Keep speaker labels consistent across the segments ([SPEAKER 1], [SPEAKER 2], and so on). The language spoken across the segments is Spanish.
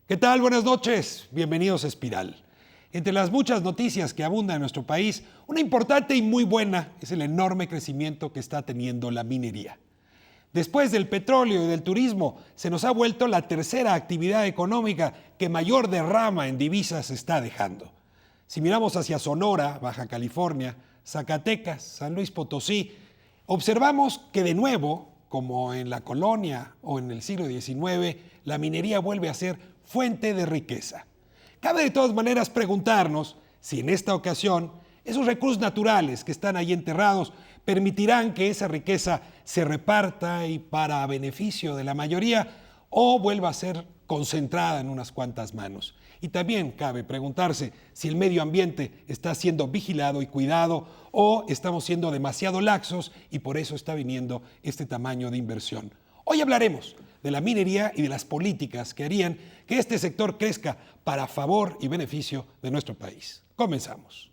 [SPEAKER 1] ¿Qué tal? Buenas noches. Bienvenidos a Espiral. Entre las muchas noticias que abundan en nuestro país, una importante y muy buena es el enorme crecimiento que está teniendo la minería. Después del petróleo y del turismo, se nos ha vuelto la tercera actividad económica que mayor derrama en divisas está dejando. Si miramos hacia Sonora, Baja California, Zacatecas, San Luis Potosí, observamos que de nuevo, como en la colonia o en el siglo XIX, la minería vuelve a ser fuente de riqueza. Cabe de todas maneras preguntarnos si en esta ocasión esos recursos naturales que están ahí enterrados permitirán que esa riqueza se reparta y para beneficio de la mayoría o vuelva a ser concentrada en unas cuantas manos. Y también cabe preguntarse si el medio ambiente está siendo vigilado y cuidado o estamos siendo demasiado laxos y por eso está viniendo este tamaño de inversión. Hoy hablaremos de la minería y de las políticas que harían que este sector crezca para favor y beneficio de nuestro país. Comenzamos.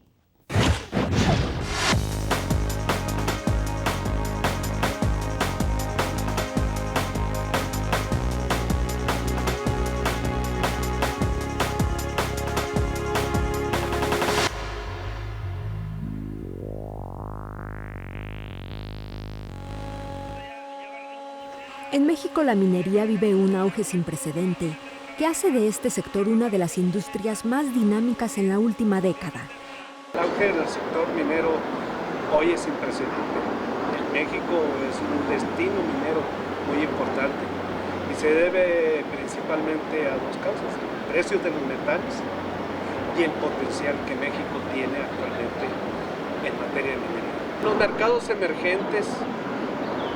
[SPEAKER 2] En México la minería vive un auge sin precedente, que hace de este sector una de las industrias más dinámicas en la última década.
[SPEAKER 3] El auge del sector minero hoy es sin precedente. En México es un destino minero muy importante y se debe principalmente a dos causas: el precio de los metales y el potencial que México tiene actualmente en materia de minería. Los mercados emergentes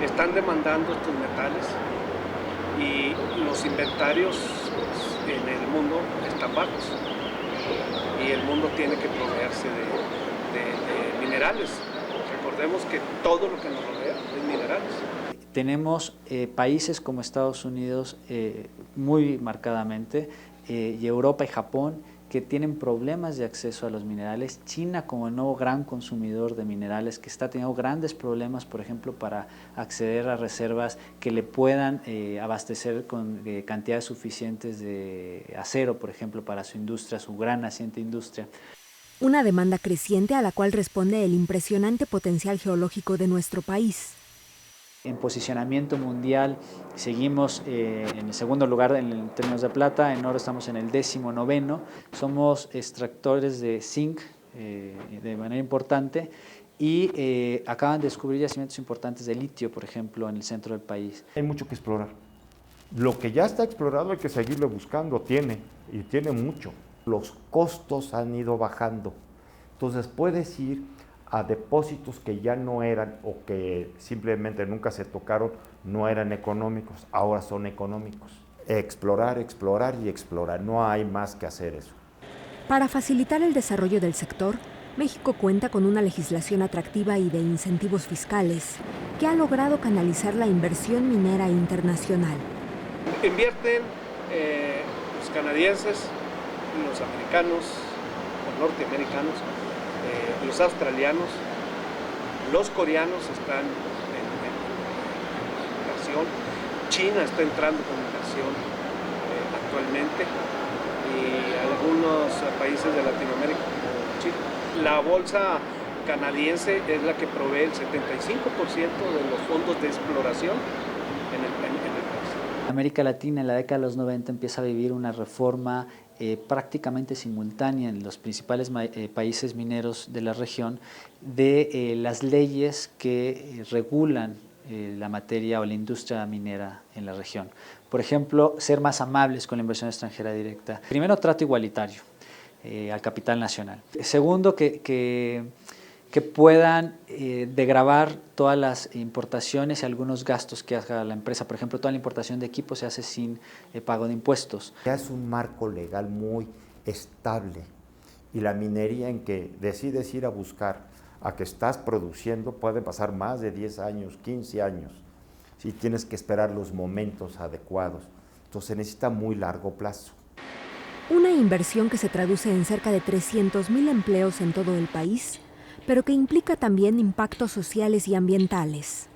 [SPEAKER 3] están demandando estos metales y los inventarios en el mundo están bajos y el mundo tiene que proveerse de minerales. Recordemos que todo lo que nos rodea es minerales.
[SPEAKER 4] Tenemos países como Estados Unidos muy marcadamente y Europa y Japón que tienen problemas de acceso a los minerales. China, como el nuevo gran consumidor de minerales, que está teniendo grandes problemas, por ejemplo, para acceder a reservas que le puedan abastecer con cantidades suficientes de acero, por ejemplo, para su industria, su gran naciente industria.
[SPEAKER 2] Una demanda creciente a la cual responde el impresionante potencial geológico de nuestro país.
[SPEAKER 4] En posicionamiento mundial seguimos en el segundo lugar en términos de plata, en oro estamos en el 19º, somos extractores de zinc de manera importante y acaban de descubrir yacimientos importantes de litio, por ejemplo, en el centro del país.
[SPEAKER 5] Hay mucho que explorar. Lo que ya está explorado hay que seguirlo buscando, tiene mucho. Los costos han ido bajando, entonces puedes ir a depósitos que ya no eran o que simplemente nunca se tocaron, no eran económicos, ahora son económicos. Explorar, explorar y explorar, no hay más que hacer eso.
[SPEAKER 2] Para facilitar el desarrollo del sector, México cuenta con una legislación atractiva y de incentivos fiscales que ha logrado canalizar la inversión minera internacional.
[SPEAKER 3] Invierten los canadienses, los americanos, los norteamericanos, los australianos, los coreanos están en inversión, China está entrando con inversión actualmente y algunos países de Latinoamérica como Chile. La bolsa canadiense es la que provee el 75% de los fondos de exploración en el país.
[SPEAKER 4] América Latina en la década de los 90 empieza a vivir una reforma prácticamente simultánea en los principales países mineros de la región de las leyes que regulan la materia o la industria minera en la región. Por ejemplo, ser más amables con la inversión extranjera directa. Primero, trato igualitario al capital nacional. Segundo, que puedan degravar todas las importaciones y algunos gastos que haga la empresa. Por ejemplo, toda la importación de equipos se hace sin pago de impuestos.
[SPEAKER 5] Ya es un marco legal muy estable y la minería en que decides ir a buscar a que estás produciendo puede pasar más de 10 años, 15 años, si tienes que esperar los momentos adecuados. Entonces se necesita muy largo plazo.
[SPEAKER 2] Una inversión que se traduce en cerca de 300,000 empleos en todo el país, pero que implica también impactos sociales y ambientales.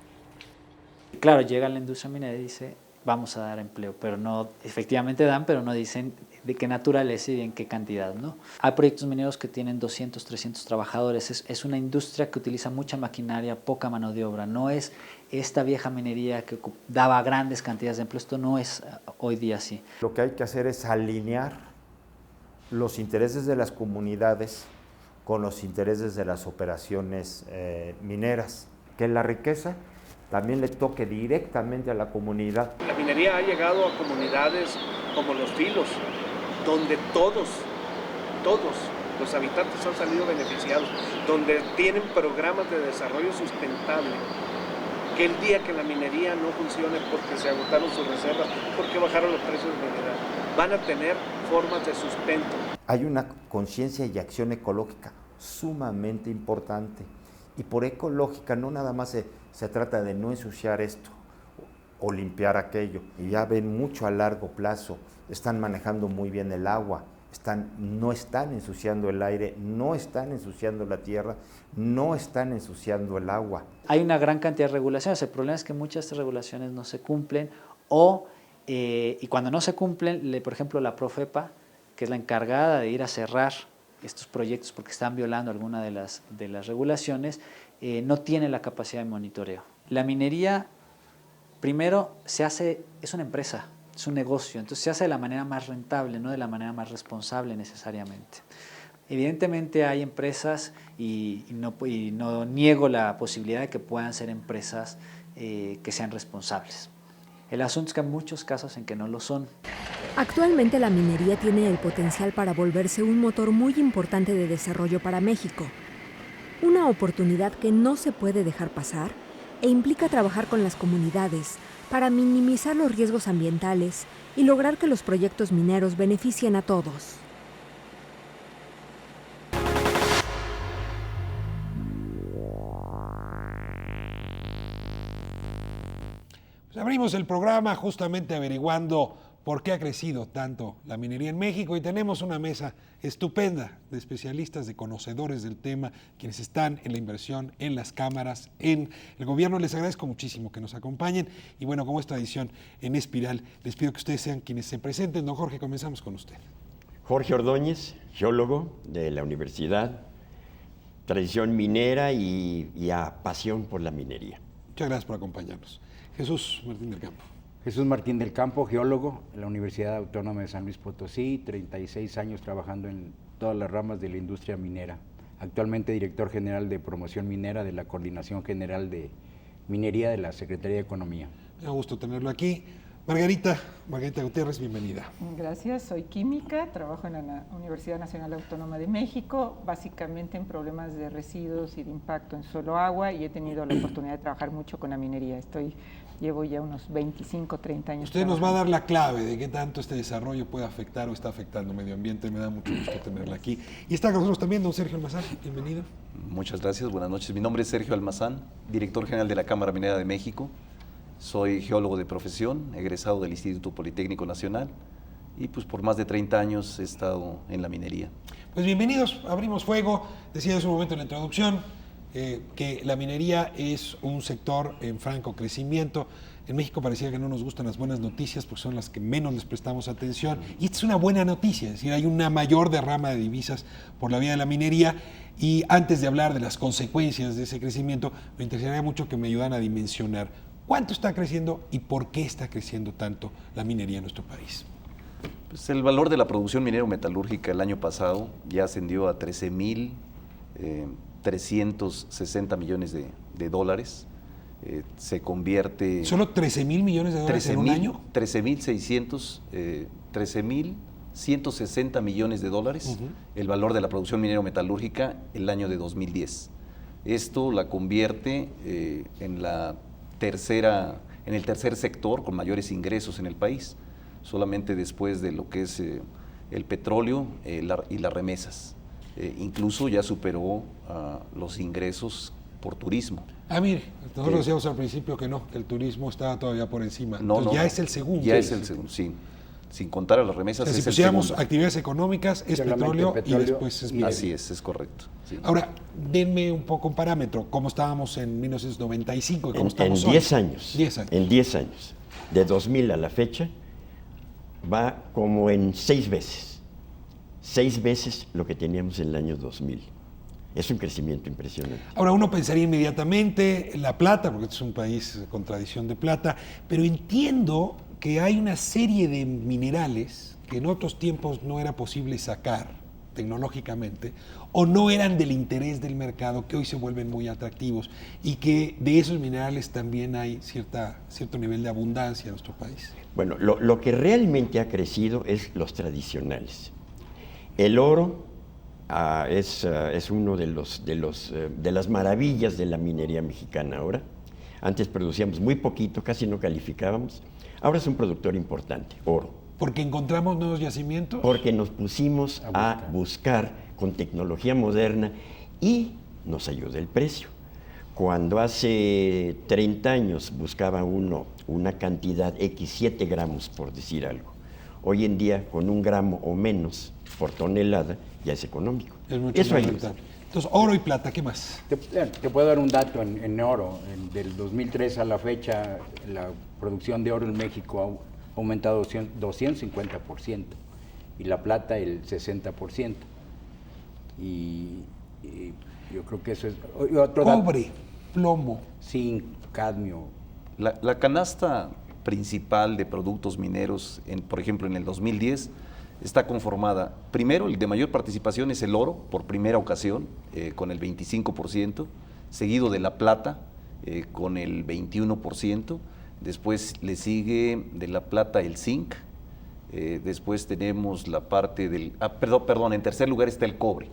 [SPEAKER 4] Claro, llega la industria minera y dice, vamos a dar empleo, pero no, efectivamente dan, pero no dicen de qué naturaleza y en qué cantidad, ¿no? Hay proyectos mineros que tienen 200, 300 trabajadores. Es una industria que utiliza mucha maquinaria, poca mano de obra. No es esta vieja minería que daba grandes cantidades de empleo. Esto no es hoy día así.
[SPEAKER 5] Lo que hay que hacer es alinear los intereses de las comunidades con los intereses de las operaciones mineras. Que la riqueza también le toque directamente a la comunidad.
[SPEAKER 3] La minería ha llegado a comunidades como Los Filos, donde todos los habitantes han salido beneficiados, donde tienen programas de desarrollo sustentable, que el día que la minería no funcione porque se agotaron sus reservas, porque bajaron los precios de mineral, van a tener formas de sustento.
[SPEAKER 5] Hay una conciencia y acción ecológica sumamente importante. Y por ecológica no nada más se trata de no ensuciar esto o limpiar aquello. Y ya ven mucho a largo plazo, están manejando muy bien el agua, no están ensuciando el aire, no están ensuciando la tierra, no están ensuciando el agua.
[SPEAKER 4] Hay una gran cantidad de regulaciones. El problema es que muchas de estas regulaciones no se cumplen y cuando no se cumplen, por ejemplo, la Profepa, que es la encargada de ir a cerrar estos proyectos porque están violando alguna de las regulaciones, no tiene la capacidad de monitoreo. La minería, primero, es una empresa, es un negocio, entonces se hace de la manera más rentable, no de la manera más responsable necesariamente. Evidentemente hay empresas y no niego la posibilidad de que puedan ser empresas que sean responsables. El asunto es que hay muchos casos en que no lo son.
[SPEAKER 2] Actualmente la minería tiene el potencial para volverse un motor muy importante de desarrollo para México. Una oportunidad que no se puede dejar pasar e implica trabajar con las comunidades para minimizar los riesgos ambientales y lograr que los proyectos mineros beneficien a todos.
[SPEAKER 1] Pues abrimos el programa justamente averiguando por qué ha crecido tanto la minería en México y tenemos una mesa estupenda de especialistas, de conocedores del tema, quienes están en la inversión, en las cámaras, en el gobierno. Les agradezco muchísimo que nos acompañen y bueno, como es tradición en Espiral, les pido que ustedes sean quienes se presenten. Don Jorge, comenzamos con usted.
[SPEAKER 6] Jorge Ordóñez, geólogo de la universidad, tradición minera y pasión por la minería.
[SPEAKER 1] Muchas gracias por acompañarnos. Jesús Martín del Campo.
[SPEAKER 7] Jesús Martín del Campo, geólogo en la Universidad Autónoma de San Luis Potosí, 36 años trabajando en todas las ramas de la industria minera. Actualmente director general de promoción minera de la Coordinación General de Minería de la Secretaría de Economía.
[SPEAKER 1] Me da gusto tenerlo aquí. Margarita Gutiérrez, bienvenida.
[SPEAKER 8] Gracias, soy química, trabajo en la Universidad Nacional Autónoma de México, básicamente en problemas de residuos y de impacto en suelo-agua, y he tenido la oportunidad de trabajar mucho con la minería. Llevo ya unos 25, 30 años.
[SPEAKER 1] Usted nos va a dar la clave de qué tanto este desarrollo puede afectar o está afectando el medio ambiente. Me da mucho gusto tenerla aquí. Y está con nosotros también don Sergio Almazán. Bienvenido.
[SPEAKER 9] Muchas gracias, buenas noches. Mi nombre es Sergio Almazán, director general de la Cámara Minera de México. Soy geólogo de profesión, egresado del Instituto Politécnico Nacional y pues por más de 30 años he estado en la minería.
[SPEAKER 1] Pues bienvenidos, abrimos fuego. Decía hace un momento en la introducción que la minería es un sector en franco crecimiento. En México parecía que no nos gustan las buenas noticias porque son las que menos les prestamos atención. Y esta es una buena noticia, es decir, hay una mayor derrama de divisas por la vía de la minería. Y antes de hablar de las consecuencias de ese crecimiento, me interesaría mucho que me ayudaran a dimensionar cuánto está creciendo y por qué está creciendo tanto la minería en nuestro país.
[SPEAKER 9] Pues el valor de la producción minero-metalúrgica el año pasado ya ascendió a 13.360 millones de dólares. Se convierte...
[SPEAKER 1] ¿Solo 13,000 millones de dólares en un año?
[SPEAKER 9] 13.160 millones de dólares, el valor de la producción minero-metalúrgica el año de 2010. Esto la convierte en el tercer sector con mayores ingresos en el país, solamente después de lo que es el petróleo y las remesas. Incluso ya superó los ingresos por turismo.
[SPEAKER 1] Mire, nosotros decíamos al principio que no, que el turismo estaba todavía por encima.
[SPEAKER 9] No,
[SPEAKER 1] ya es el segundo.
[SPEAKER 9] Ya es el segundo, sí. Sin contar a las remesas.
[SPEAKER 1] O sea, si pusiéramos actividades económicas, es petróleo y después es minería.
[SPEAKER 9] Así es correcto. Sí.
[SPEAKER 1] Ahora, denme un poco un parámetro, ¿cómo estábamos en 1995 y cómo estamos
[SPEAKER 6] hoy? En 10 años.
[SPEAKER 1] 10 años.
[SPEAKER 6] En 10 años. De 2000 a la fecha, va como en 6 veces. 6 veces lo que teníamos en el año 2000. Es un crecimiento impresionante.
[SPEAKER 1] Ahora, uno pensaría inmediatamente en la plata, porque este es un país con tradición de plata, pero entiendo que hay una serie de minerales que en otros tiempos no era posible sacar tecnológicamente o no eran del interés del mercado, que hoy se vuelven muy atractivos y que de esos minerales también hay cierto nivel de abundancia en nuestro país.
[SPEAKER 6] Bueno, lo que realmente ha crecido es los tradicionales. El oro es uno de las maravillas de la minería mexicana ahora. Antes producíamos muy poquito, casi no calificábamos. Ahora es un productor importante, oro.
[SPEAKER 1] ¿Porque encontramos nuevos yacimientos?
[SPEAKER 6] Porque nos pusimos a buscar con tecnología moderna y nos ayuda el precio. Cuando hace 30 años buscaba uno una cantidad X, 7 gramos por decir algo, hoy en día con 1 gramo o menos por tonelada ya es económico.
[SPEAKER 1] Es mucho
[SPEAKER 6] Eso
[SPEAKER 1] más
[SPEAKER 6] ayuda.
[SPEAKER 1] rentable. Entonces, oro y plata, ¿qué más?
[SPEAKER 7] Te puedo dar un dato en oro. Del 2003 a la fecha, la producción de oro en México ha aumentado 250% y la plata el 60%. Y yo creo que eso es... Otro
[SPEAKER 1] Cobre,
[SPEAKER 7] dato,
[SPEAKER 1] plomo.
[SPEAKER 7] zinc, cadmio.
[SPEAKER 9] La canasta principal de productos mineros, por ejemplo, en el 2010, está conformada, primero, el de mayor participación es el oro, por primera ocasión, con el 25%, seguido de la plata, con el 21%, después le sigue de la plata el zinc, después tenemos la parte del... perdón, en tercer lugar está el cobre,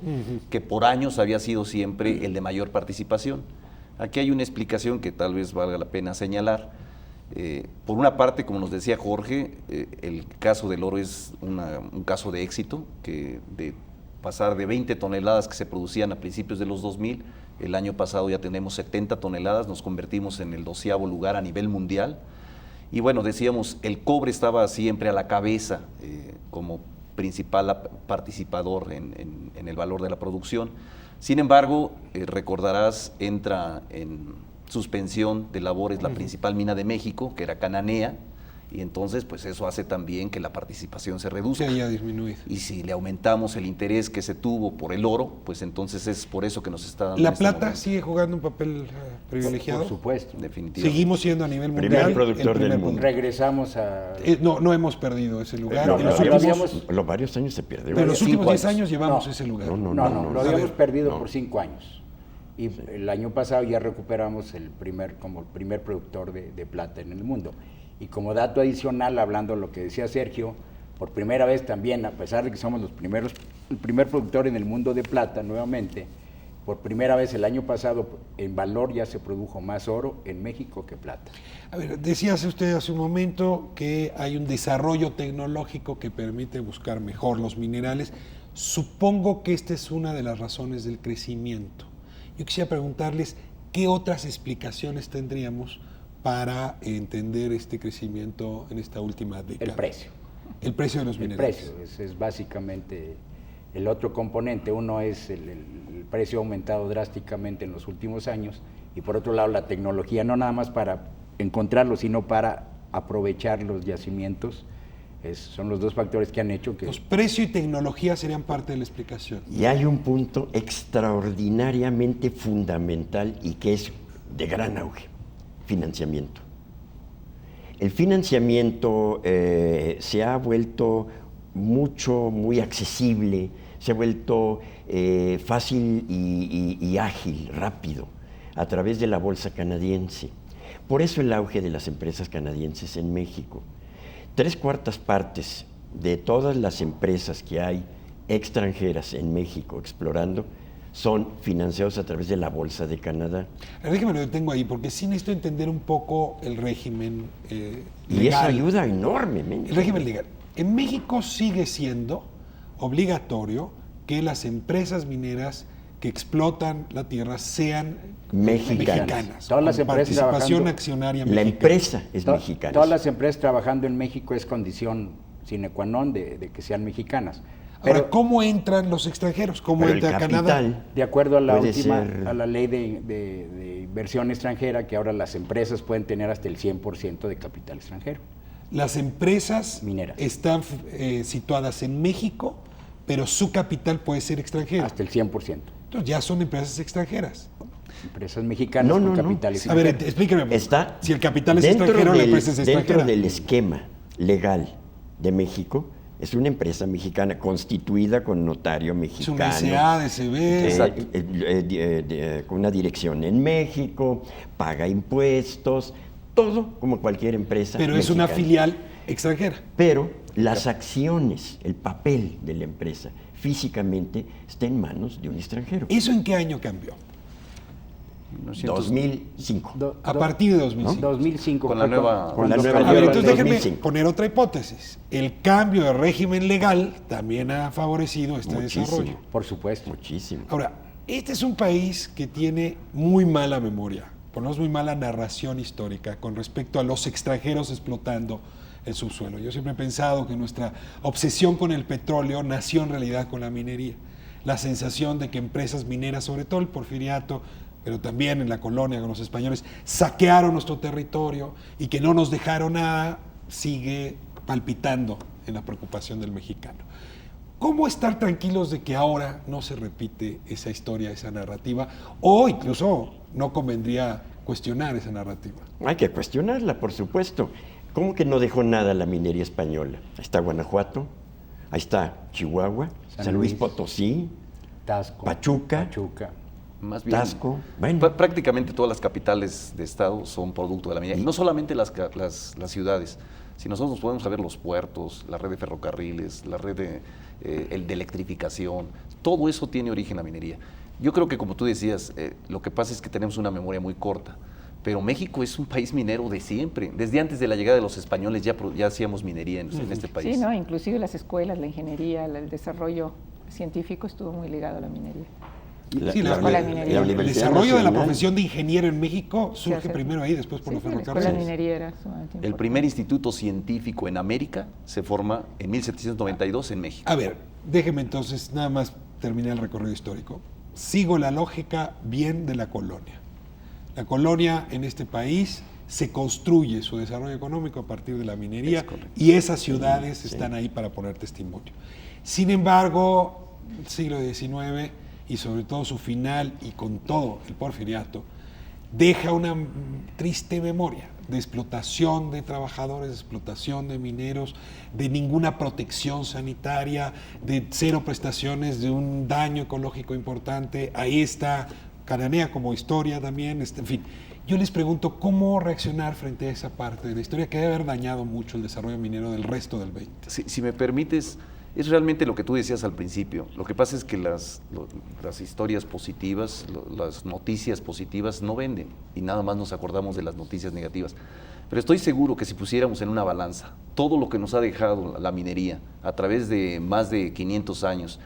[SPEAKER 9] que por años había sido siempre el de mayor participación. Aquí hay una explicación que tal vez valga la pena señalar. Por una parte, como nos decía Jorge, el caso del oro es un caso de éxito, que de pasar de 20 toneladas que se producían a principios de los 2000, el año pasado ya tenemos 70 toneladas, nos convertimos en el 12º lugar a nivel mundial. Y bueno, decíamos, el cobre estaba siempre a la cabeza como principal participador en el valor de la producción. Sin embargo, recordarás, entra en suspensión de labores la principal mina de México, que era Cananea, y entonces pues eso hace también que la participación se reduzca.
[SPEAKER 1] Se haya disminuido.
[SPEAKER 9] Y si le aumentamos el interés que se tuvo por el oro, pues entonces es por eso que nos está dando...
[SPEAKER 1] ¿La
[SPEAKER 9] en este
[SPEAKER 1] plata
[SPEAKER 9] momento.
[SPEAKER 1] sigue jugando un papel privilegiado?
[SPEAKER 7] Por supuesto.
[SPEAKER 9] Definitivamente.
[SPEAKER 1] Seguimos siendo a nivel mundial
[SPEAKER 6] Primer productor
[SPEAKER 1] el primer
[SPEAKER 6] del mundo.
[SPEAKER 7] Regresamos a...
[SPEAKER 1] No hemos perdido ese lugar.
[SPEAKER 7] No,
[SPEAKER 1] En los
[SPEAKER 7] lo
[SPEAKER 1] últimos-
[SPEAKER 7] habíamos-
[SPEAKER 6] Los varios años se perdió.
[SPEAKER 1] pero en los
[SPEAKER 7] 5
[SPEAKER 1] últimos 10
[SPEAKER 7] años.
[SPEAKER 1] años llevamos
[SPEAKER 7] No.
[SPEAKER 1] ese lugar.
[SPEAKER 7] No, lo
[SPEAKER 1] A
[SPEAKER 7] habíamos
[SPEAKER 1] ver,
[SPEAKER 7] perdido
[SPEAKER 6] no.
[SPEAKER 7] por 5 años. Y el año pasado ya recuperamos como el primer productor de plata en el mundo. Y como dato adicional, hablando de lo que decía Sergio, por primera vez también, a pesar de que somos el primer productor en el mundo de plata nuevamente, por primera vez el año pasado en valor ya se produjo más oro en México que plata.
[SPEAKER 1] A ver, decía usted hace un momento que hay un desarrollo tecnológico que permite buscar mejor los minerales. Supongo que esta es una de las razones del crecimiento. Yo quisiera preguntarles qué otras explicaciones tendríamos para entender este crecimiento en esta última década.
[SPEAKER 7] El precio.
[SPEAKER 1] El precio de los
[SPEAKER 7] El
[SPEAKER 1] minerales.
[SPEAKER 7] precio es básicamente el otro componente. Uno es el precio ha aumentado drásticamente en los últimos años y por otro lado la tecnología, no nada más para encontrarlos, sino para aprovechar los yacimientos. Son los dos factores que han hecho que...
[SPEAKER 1] Los precio y tecnología serían parte de la explicación.
[SPEAKER 6] Y hay un punto extraordinariamente fundamental y que es de gran auge: financiamiento. El financiamiento se ha vuelto muy accesible, se ha vuelto fácil y ágil, rápido, a través de la bolsa canadiense. Por eso el auge de las empresas canadienses en México. 3/4 partes de todas las empresas que hay extranjeras en México explorando son financiados a través de la Bolsa de Canadá.
[SPEAKER 1] A ver, déjeme lo detengo ahí, porque sí necesito entender un poco el régimen legal.
[SPEAKER 6] Y eso ayuda enormemente.
[SPEAKER 1] El régimen legal. En México sigue siendo obligatorio que las empresas mineras que explotan la tierra sean mexicanas.
[SPEAKER 7] Todas las
[SPEAKER 1] con
[SPEAKER 7] empresas
[SPEAKER 1] participación
[SPEAKER 7] trabajando-
[SPEAKER 1] accionaria
[SPEAKER 6] La
[SPEAKER 1] mexicana.
[SPEAKER 6] empresa es mexicana.
[SPEAKER 7] Todas las empresas trabajando en México es condición sine qua non de que sean mexicanas.
[SPEAKER 1] Ahora,
[SPEAKER 7] Pero
[SPEAKER 1] ¿cómo entran los extranjeros? ¿Cómo
[SPEAKER 6] Pero el
[SPEAKER 1] entra Canadá?
[SPEAKER 6] capital
[SPEAKER 7] de acuerdo a la
[SPEAKER 6] puede
[SPEAKER 7] última,
[SPEAKER 6] ser-
[SPEAKER 7] a la ley de inversión extranjera, que ahora las empresas pueden tener hasta el 100% de capital extranjero.
[SPEAKER 1] las empresas
[SPEAKER 7] Mineras.
[SPEAKER 1] están situadas en México, pero su capital puede ser extranjero.
[SPEAKER 7] Hasta el 100%.
[SPEAKER 1] Entonces ya son empresas extranjeras.
[SPEAKER 7] Empresas mexicanas
[SPEAKER 6] No,
[SPEAKER 7] con
[SPEAKER 6] no, no.
[SPEAKER 7] capital
[SPEAKER 1] A
[SPEAKER 7] extranjero.
[SPEAKER 1] ver, explíqueme. por
[SPEAKER 6] Está
[SPEAKER 1] favor. Si el capital es
[SPEAKER 6] dentro
[SPEAKER 1] extranjero, la
[SPEAKER 6] del-
[SPEAKER 1] empresa es extranjera.
[SPEAKER 6] Dentro del esquema legal de México, es una empresa mexicana constituida con notario
[SPEAKER 1] Es
[SPEAKER 6] mexicano.
[SPEAKER 1] una SA, DCB.
[SPEAKER 9] Exacto.
[SPEAKER 6] Con una dirección en México, paga impuestos, todo como cualquier empresa
[SPEAKER 1] Pero es una
[SPEAKER 6] mexicana.
[SPEAKER 1] filial extranjera.
[SPEAKER 6] Pero las acciones, el papel de la empresa, físicamente está en manos de un extranjero.
[SPEAKER 1] ¿Eso en qué año cambió?
[SPEAKER 6] 2005.
[SPEAKER 1] A partir de 2005.
[SPEAKER 7] 2005.
[SPEAKER 9] Con la
[SPEAKER 7] fue
[SPEAKER 9] nueva-
[SPEAKER 6] con la
[SPEAKER 7] cuando
[SPEAKER 6] nueva
[SPEAKER 1] A
[SPEAKER 7] cambió
[SPEAKER 1] ver,
[SPEAKER 6] ley
[SPEAKER 7] la
[SPEAKER 1] entonces
[SPEAKER 7] ley.
[SPEAKER 1] déjeme
[SPEAKER 6] 2005.
[SPEAKER 1] poner otra hipótesis. El cambio de régimen legal también ha favorecido este
[SPEAKER 6] Muchísimo.
[SPEAKER 1] desarrollo.
[SPEAKER 7] Por supuesto.
[SPEAKER 6] Muchísimo.
[SPEAKER 1] Ahora, este es un país que tiene muy mala memoria, por lo menos muy mala narración histórica con respecto a los extranjeros explotando el subsuelo. Yo siempre he pensado que nuestra obsesión con el petróleo nació en realidad con la minería. La sensación de que empresas mineras, sobre todo el porfiriato, pero también en la colonia con los españoles, saquearon nuestro territorio y que no nos dejaron nada, sigue palpitando en la preocupación del mexicano. ¿Cómo estar tranquilos de que ahora no se repite esa historia, esa narrativa? O incluso no convendría cuestionar esa narrativa.
[SPEAKER 6] Hay que cuestionarla, por supuesto. ¿Cómo que no dejó nada la minería española? Ahí está Guanajuato, ahí está Chihuahua, San Luis Potosí,
[SPEAKER 7] Tasco.
[SPEAKER 6] Pachuca.
[SPEAKER 9] Más bien,
[SPEAKER 6] Tasco, bueno.
[SPEAKER 9] prácticamente todas las capitales de estado son producto de la minería. Y no solamente las ciudades, si nosotros nos podemos ver los puertos, la red de ferrocarriles, la red de electrificación, todo eso tiene origen en la minería. Yo creo que, como tú decías, lo que pasa es que tenemos una memoria muy corta, pero México es un país minero de siempre. Desde antes de la llegada de los españoles ya hacíamos minería en este país.
[SPEAKER 8] Sí, ¿no? Inclusive las escuelas, la ingeniería, el desarrollo científico estuvo muy ligado a la minería.
[SPEAKER 1] Sí,
[SPEAKER 8] escuela de minería.
[SPEAKER 1] el
[SPEAKER 6] Universidad
[SPEAKER 1] desarrollo de la
[SPEAKER 6] Nacional.
[SPEAKER 1] profesión de ingeniero en México surge
[SPEAKER 8] hace-
[SPEAKER 1] primero ahí, después por
[SPEAKER 8] Sí,
[SPEAKER 1] los
[SPEAKER 8] sí, la escuela
[SPEAKER 1] ferrocarriles.
[SPEAKER 8] de minería era sumamente
[SPEAKER 9] El
[SPEAKER 8] importante.
[SPEAKER 9] primer instituto científico en América se forma en 1792 en México.
[SPEAKER 1] A ver, déjeme entonces nada más terminar el recorrido histórico. Sigo la lógica bien de la colonia. La colonia en este país se construye su desarrollo económico a partir de la minería
[SPEAKER 9] Es correcto.
[SPEAKER 1] y esas ciudades están ahí para poner testimonio. Sin embargo, el siglo XIX y sobre todo su final y con todo el porfiriato deja una triste memoria de explotación de trabajadores, de explotación de mineros, de ninguna protección sanitaria, de cero prestaciones, de un daño ecológico importante. Ahí está Cananea como historia también, en fin. Yo les pregunto, ¿cómo reaccionar frente a esa parte de la historia que debe haber dañado mucho el desarrollo minero del resto del 20?
[SPEAKER 9] Si me permites, es realmente lo que tú decías al principio. Lo que pasa es que las historias positivas, las noticias positivas no venden y nada más nos acordamos de las noticias negativas. Pero estoy seguro que si pusiéramos en una balanza todo lo que nos ha dejado la minería a través de más de 500 años,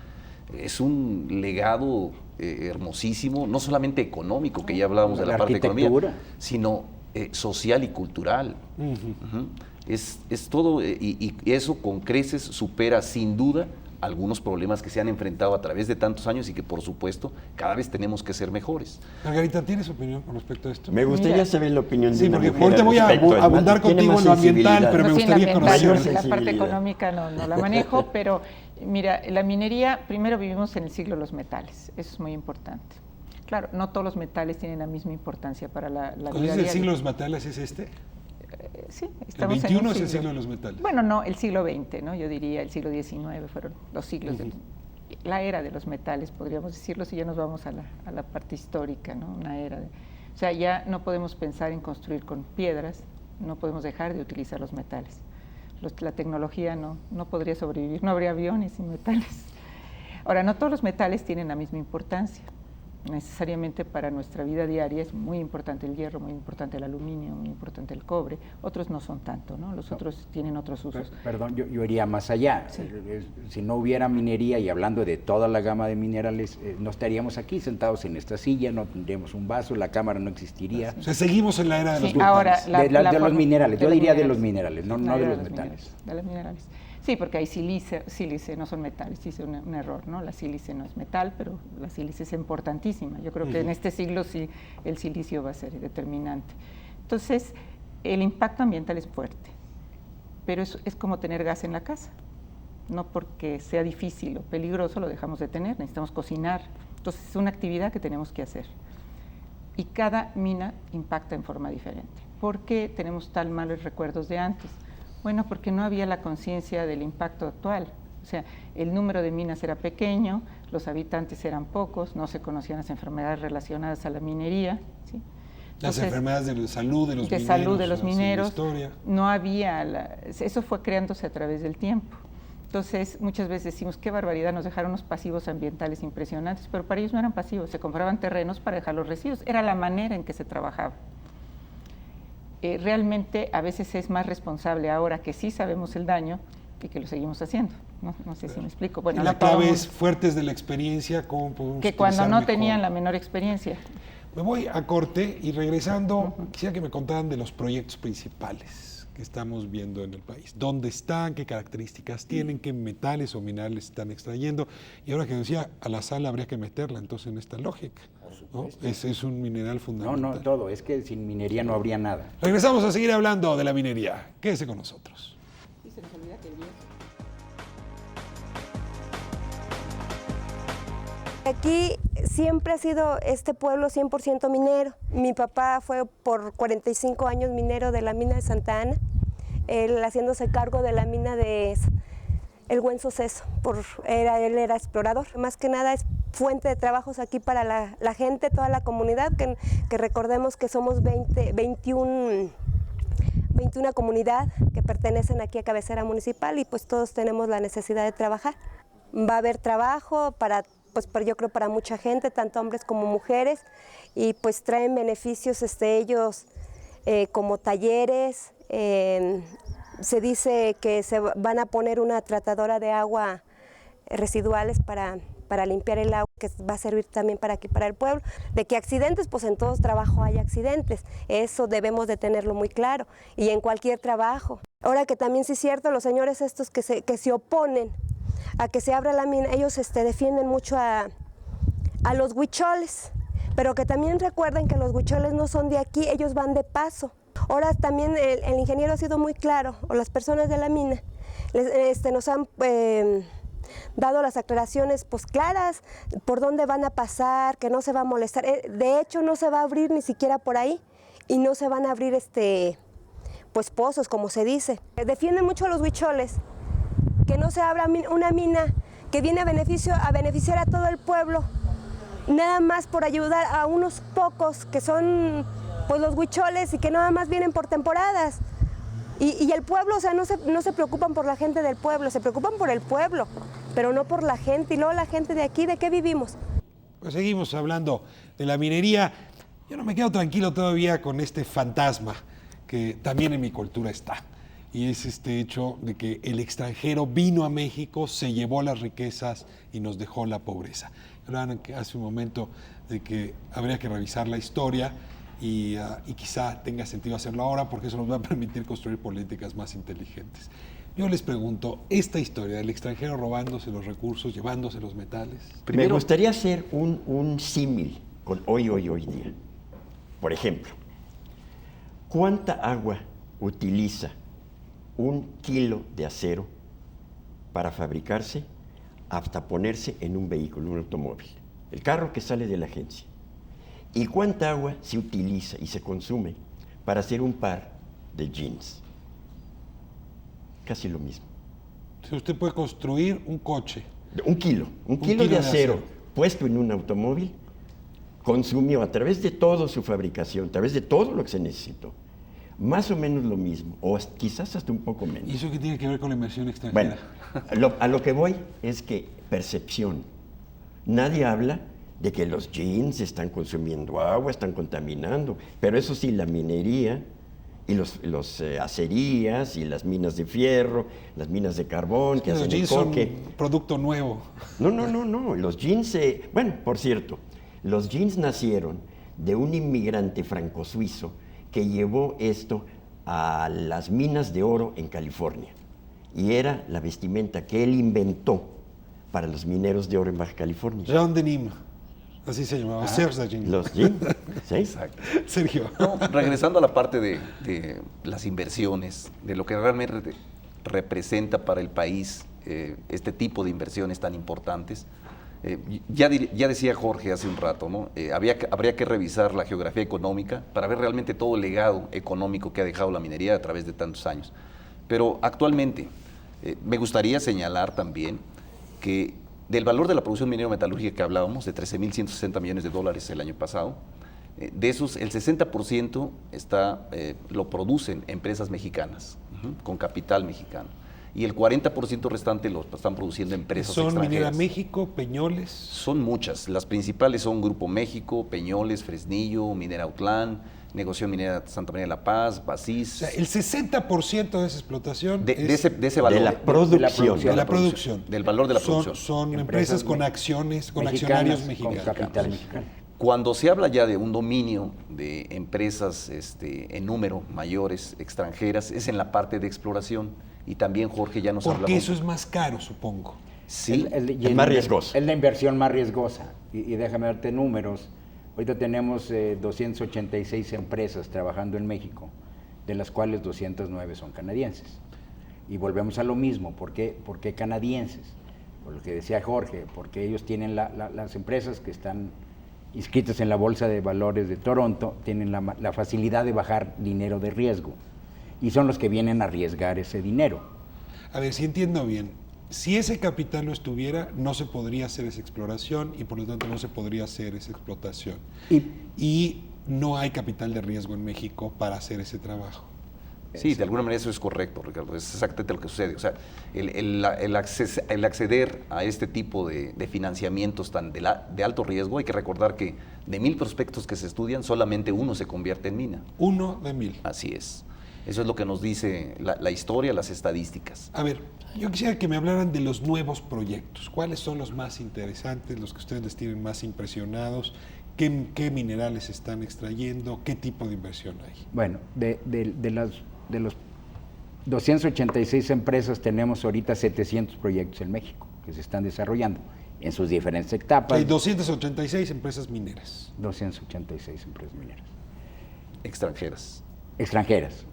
[SPEAKER 9] es un legado hermosísimo, no solamente económico, que ya hablábamos de la parte de economía, sino social y cultural. Ujú. Es todo, y eso con creces supera sin duda algunos problemas que se han enfrentado a través de tantos años y que por supuesto cada vez tenemos que ser mejores.
[SPEAKER 1] Margarita, ¿tienes opinión con respecto a esto?
[SPEAKER 6] Me gustaría
[SPEAKER 8] Mira.
[SPEAKER 6] saber la opinión de
[SPEAKER 1] Sí,
[SPEAKER 6] una
[SPEAKER 1] porque
[SPEAKER 6] mujer
[SPEAKER 1] ahorita
[SPEAKER 6] al
[SPEAKER 1] voy a
[SPEAKER 6] respecto, además,
[SPEAKER 1] abundar
[SPEAKER 6] tiene
[SPEAKER 1] contigo
[SPEAKER 6] más
[SPEAKER 1] en lo ambiental,
[SPEAKER 6] sensibilidad.
[SPEAKER 1] pero me
[SPEAKER 8] No, sí,
[SPEAKER 1] gustaría
[SPEAKER 8] la
[SPEAKER 1] conocer.
[SPEAKER 8] ambiental, la parte
[SPEAKER 6] sensibilidad.
[SPEAKER 8] económica no la manejo, pero mira, la minería, primero vivimos en el siglo de los metales, eso es muy importante. Claro, no todos los metales tienen la misma importancia para la vida
[SPEAKER 1] Entonces, ¿el
[SPEAKER 8] diaria.
[SPEAKER 1] siglo de los metales es este?
[SPEAKER 8] Sí,
[SPEAKER 1] El
[SPEAKER 8] estamos en
[SPEAKER 1] 21
[SPEAKER 8] un
[SPEAKER 1] es el siglo de los metales.
[SPEAKER 8] Bueno, no, el siglo XX, ¿no? Yo diría el siglo XIX fueron los siglos de la era de los metales, podríamos decirlo, si ya nos vamos a la parte histórica, ¿no? Una era o sea, ya no podemos pensar en construir con piedras, no podemos dejar de utilizar los metales. La tecnología no podría sobrevivir, no habría aviones sin metales. Ahora, no todos los metales tienen la misma importancia. Necesariamente para nuestra vida diaria es muy importante el hierro, muy importante el aluminio, muy importante el cobre. Otros no son tanto, ¿no? Los otros tienen otros usos.
[SPEAKER 7] Perdón, yo iría más allá.
[SPEAKER 8] Sí.
[SPEAKER 7] Si no hubiera minería y hablando de toda la gama de minerales, no estaríamos aquí sentados en esta silla, no tendríamos un vaso, la cámara no existiría.
[SPEAKER 1] O sea, seguimos en la era de los
[SPEAKER 8] Sí,
[SPEAKER 1] metales.
[SPEAKER 8] ahora,
[SPEAKER 7] De los minerales, yo
[SPEAKER 8] los
[SPEAKER 7] diría de
[SPEAKER 8] minerales.
[SPEAKER 7] los minerales, no
[SPEAKER 8] La
[SPEAKER 7] de
[SPEAKER 8] era
[SPEAKER 7] los
[SPEAKER 8] los
[SPEAKER 7] metales.
[SPEAKER 8] De los minerales. Sí, porque hay sílice, no son metales, sí es un error, ¿no? La sílice no es metal, pero la sílice es importantísima. Yo creo que en este siglo sí el silicio va a ser determinante. Entonces, el impacto ambiental es fuerte. pero es como tener gas en la casa. No porque sea difícil o peligroso lo dejamos de tener, necesitamos cocinar. Entonces es una actividad que tenemos que hacer. Y cada mina impacta en forma diferente. ¿Por qué tenemos tan malos recuerdos de antes? Bueno, porque no había la conciencia del impacto actual. O sea, el número de minas era pequeño, los habitantes eran pocos, no se conocían las enfermedades relacionadas a la minería, ¿sí?
[SPEAKER 1] Las enfermedades de salud de los mineros.
[SPEAKER 8] De salud de los mineros.
[SPEAKER 1] Historia.
[SPEAKER 8] No había, eso fue creándose a través del tiempo. Entonces, muchas veces decimos, qué barbaridad, nos dejaron unos pasivos ambientales impresionantes, pero para ellos no eran pasivos, se compraban terrenos para dejar los residuos, era la manera en que se trabajaba. Realmente a veces es más responsable ahora que sí sabemos el daño y que lo seguimos haciendo. No sé si me explico. Bueno,
[SPEAKER 1] y la clave es fuertes de la experiencia, cómo podemos
[SPEAKER 8] que cuando no
[SPEAKER 1] mejor.
[SPEAKER 8] Tenían la menor experiencia.
[SPEAKER 1] Me voy a corte y regresando, quisiera que me contaran de los proyectos principales que estamos viendo en el país. ¿Dónde están? ¿Qué características tienen? ¿Qué metales o minerales están extrayendo? Y ahora que decía, a la sal habría que meterla entonces en esta lógica, ¿no? Es un mineral fundamental.
[SPEAKER 7] No, todo. Es que sin minería no habría nada.
[SPEAKER 1] Regresamos a seguir hablando de la minería. Quédese con nosotros.
[SPEAKER 8] Y se nos olvida que el yeso.
[SPEAKER 10] Aquí siempre ha sido este pueblo 100% minero. Mi papá fue por 45 años minero de la mina de Santa Ana, él haciéndose cargo de la mina de El Buen Suceso. Él era explorador. Más que nada es fuente de trabajos aquí para la gente, toda la comunidad, que recordemos que somos 21 comunidad que pertenecen aquí a cabecera municipal y pues todos tenemos la necesidad de trabajar. Va a haber trabajo yo creo para mucha gente, tanto hombres como mujeres, y pues traen beneficios ellos como talleres. Se dice que se van a poner una tratadora de agua residuales para limpiar el agua, que va a servir también para aquí, para el pueblo. De que accidentes, pues en todo trabajo hay accidentes, eso debemos de tenerlo muy claro, y en cualquier trabajo. Ahora que también sí es cierto, los señores estos que se oponen a que se abra la mina, ellos defienden mucho a los huicholes, pero que también recuerden que los huicholes no son de aquí, ellos van de paso. Ahora también el ingeniero ha sido muy claro, o las personas de la mina, nos han dado las aclaraciones pues claras, por dónde van a pasar, que no se va a molestar. De hecho, no se va a abrir ni siquiera por ahí, y no se van a abrir pues pozos, como se dice. Defienden mucho a los huicholes, que no se abra una mina que viene a beneficiar a todo el pueblo, nada más por ayudar a unos pocos que son pues los huicholes y que nada más vienen por temporadas. Y el pueblo, o sea, no se preocupan por la gente del pueblo, se preocupan por el pueblo, pero no por la gente. Y luego la gente de aquí, ¿de qué vivimos?
[SPEAKER 1] Pues seguimos hablando de la minería. Yo no me quedo tranquilo todavía con este fantasma que también en mi cultura está. Y es este hecho de que el extranjero vino a México, se llevó las riquezas y nos dejó la pobreza. Hablaban hace un momento de que habría que revisar la historia y quizá tenga sentido hacerlo ahora porque eso nos va a permitir construir políticas más inteligentes. Yo les pregunto, esta historia del extranjero robándose los recursos, llevándose los metales.
[SPEAKER 6] Me gustaría hacer un símil con hoy día. Por ejemplo, ¿cuánta agua utiliza 1 kilo de acero para fabricarse hasta ponerse en un vehículo, un automóvil, el carro que sale de la agencia? ¿Y cuánta agua se utiliza y se consume para hacer un par de jeans? Casi lo mismo.
[SPEAKER 1] Si usted puede construir un coche.
[SPEAKER 6] Un kilo de acero puesto en un automóvil, consumió a través de toda su fabricación, a través de todo lo que se necesitó, más o menos lo mismo, o quizás hasta un poco menos.
[SPEAKER 1] ¿Y eso qué tiene que ver con la inversión extranjera?
[SPEAKER 6] Bueno, a lo que voy es que percepción. Nadie habla de que los jeans están consumiendo agua, están contaminando, pero eso sí, la minería y los acerías y las minas de fierro, las minas de carbón, que hacen el coque.
[SPEAKER 1] Son un producto nuevo.
[SPEAKER 6] No, los jeans, bueno, por cierto, los jeans nacieron de un inmigrante franco-suizo que llevó esto a las minas de oro en California. Y era la vestimenta que él inventó para los mineros de oro en Baja California.
[SPEAKER 1] Jean Denim, así se llamaba, Serge Denim.
[SPEAKER 6] Los jeans, ¿sí?
[SPEAKER 9] Exacto.
[SPEAKER 1] Sergio.
[SPEAKER 9] No, regresando a la parte de las inversiones, de lo que realmente representa para el país este tipo de inversiones tan importantes. Ya decía Jorge hace un rato, ¿no? Habría que revisar la geografía económica para ver realmente todo el legado económico que ha dejado la minería a través de tantos años. Pero actualmente me gustaría señalar también que del valor de la producción minero-metalúrgica que hablábamos, de 13.160 millones de dólares el año pasado, de esos el 60% lo producen empresas mexicanas, con capital mexicano. Y el 40% restante lo están produciendo empresas extranjeras.
[SPEAKER 1] ¿Son Minera México, Peñoles?
[SPEAKER 9] Son muchas. Las principales son Grupo México, Peñoles, Fresnillo, Minera Autlán, Negociación Minera Santa María de la Paz, Basis.
[SPEAKER 1] O sea, el 60% de esa explotación
[SPEAKER 9] de ese valor.
[SPEAKER 6] De la producción.
[SPEAKER 1] De la producción.
[SPEAKER 9] Del valor de la producción.
[SPEAKER 1] Son empresas con acciones, con accionarios mexicanos.
[SPEAKER 7] Con capital mexicano.
[SPEAKER 9] Cuando se habla ya de un dominio de empresas en número mayores, extranjeras, es en la parte de exploración. Y también Jorge ya nos hablaba.
[SPEAKER 1] Porque eso es más caro, supongo.
[SPEAKER 9] Sí.
[SPEAKER 6] Es más riesgoso.
[SPEAKER 7] Es la inversión más riesgosa. Y déjame darte números. Ahorita tenemos 286 empresas trabajando en México, de las cuales 209 son canadienses. Y volvemos a lo mismo. ¿Por qué canadienses? Por lo que decía Jorge, porque ellos tienen las empresas que están inscritas en la Bolsa de Valores de Toronto, tienen la facilidad de bajar dinero de riesgo. Y son los que vienen a arriesgar ese dinero.
[SPEAKER 1] A ver, si entiendo bien, si ese capital no estuviera, no se podría hacer esa exploración y por lo tanto no se podría hacer esa explotación. Y no hay capital de riesgo en México para hacer ese trabajo.
[SPEAKER 9] Sí, de alguna manera eso es correcto, Ricardo, es exactamente lo que sucede. O sea, el acceder a este tipo de financiamientos tan de alto riesgo, hay que recordar que de 1,000 prospectos que se estudian, solamente uno se convierte en mina.
[SPEAKER 1] 1 de 1,000.
[SPEAKER 9] Así es. Eso es lo que nos dice la historia, las estadísticas.
[SPEAKER 1] A ver, yo quisiera que me hablaran de los nuevos proyectos. ¿Cuáles son los más interesantes, los que ustedes les tienen más impresionados? ¿Qué minerales están extrayendo? ¿Qué tipo de inversión hay?
[SPEAKER 7] Bueno, de los 286 empresas tenemos ahorita 700 proyectos en México que se están desarrollando en sus diferentes etapas.
[SPEAKER 1] Hay 286 empresas mineras.
[SPEAKER 7] 286 empresas mineras.
[SPEAKER 9] Extranjeras.
[SPEAKER 7] Extranjeras.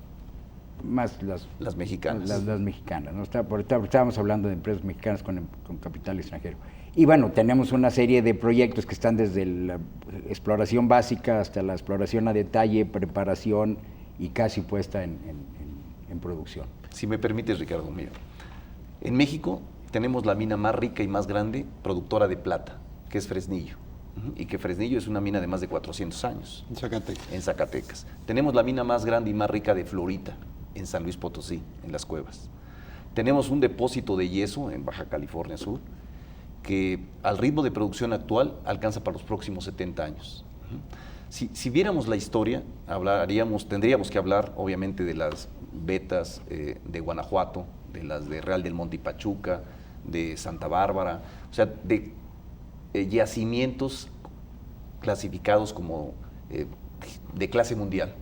[SPEAKER 7] Más
[SPEAKER 9] las mexicanas.
[SPEAKER 7] Las mexicanas, ¿no? Estábamos hablando de empresas mexicanas con capital extranjero. Y bueno, tenemos una serie de proyectos que están desde la exploración básica hasta la exploración a detalle, preparación y casi puesta en producción.
[SPEAKER 9] Si me permites, Ricardo, mira, en México tenemos la mina más rica y más grande productora de plata, que es Fresnillo. Y que Fresnillo es una mina de más de 400 años. En Zacatecas. Tenemos la mina más grande y más rica de fluorita, en San Luis Potosí, en las cuevas. Tenemos un depósito de yeso en Baja California Sur, que al ritmo de producción actual alcanza para los próximos 70 años. Si viéramos la historia, tendríamos que hablar obviamente de las vetas de Guanajuato, de las de Real del Monte y Pachuca, de Santa Bárbara, o sea, de yacimientos clasificados como de clase mundial,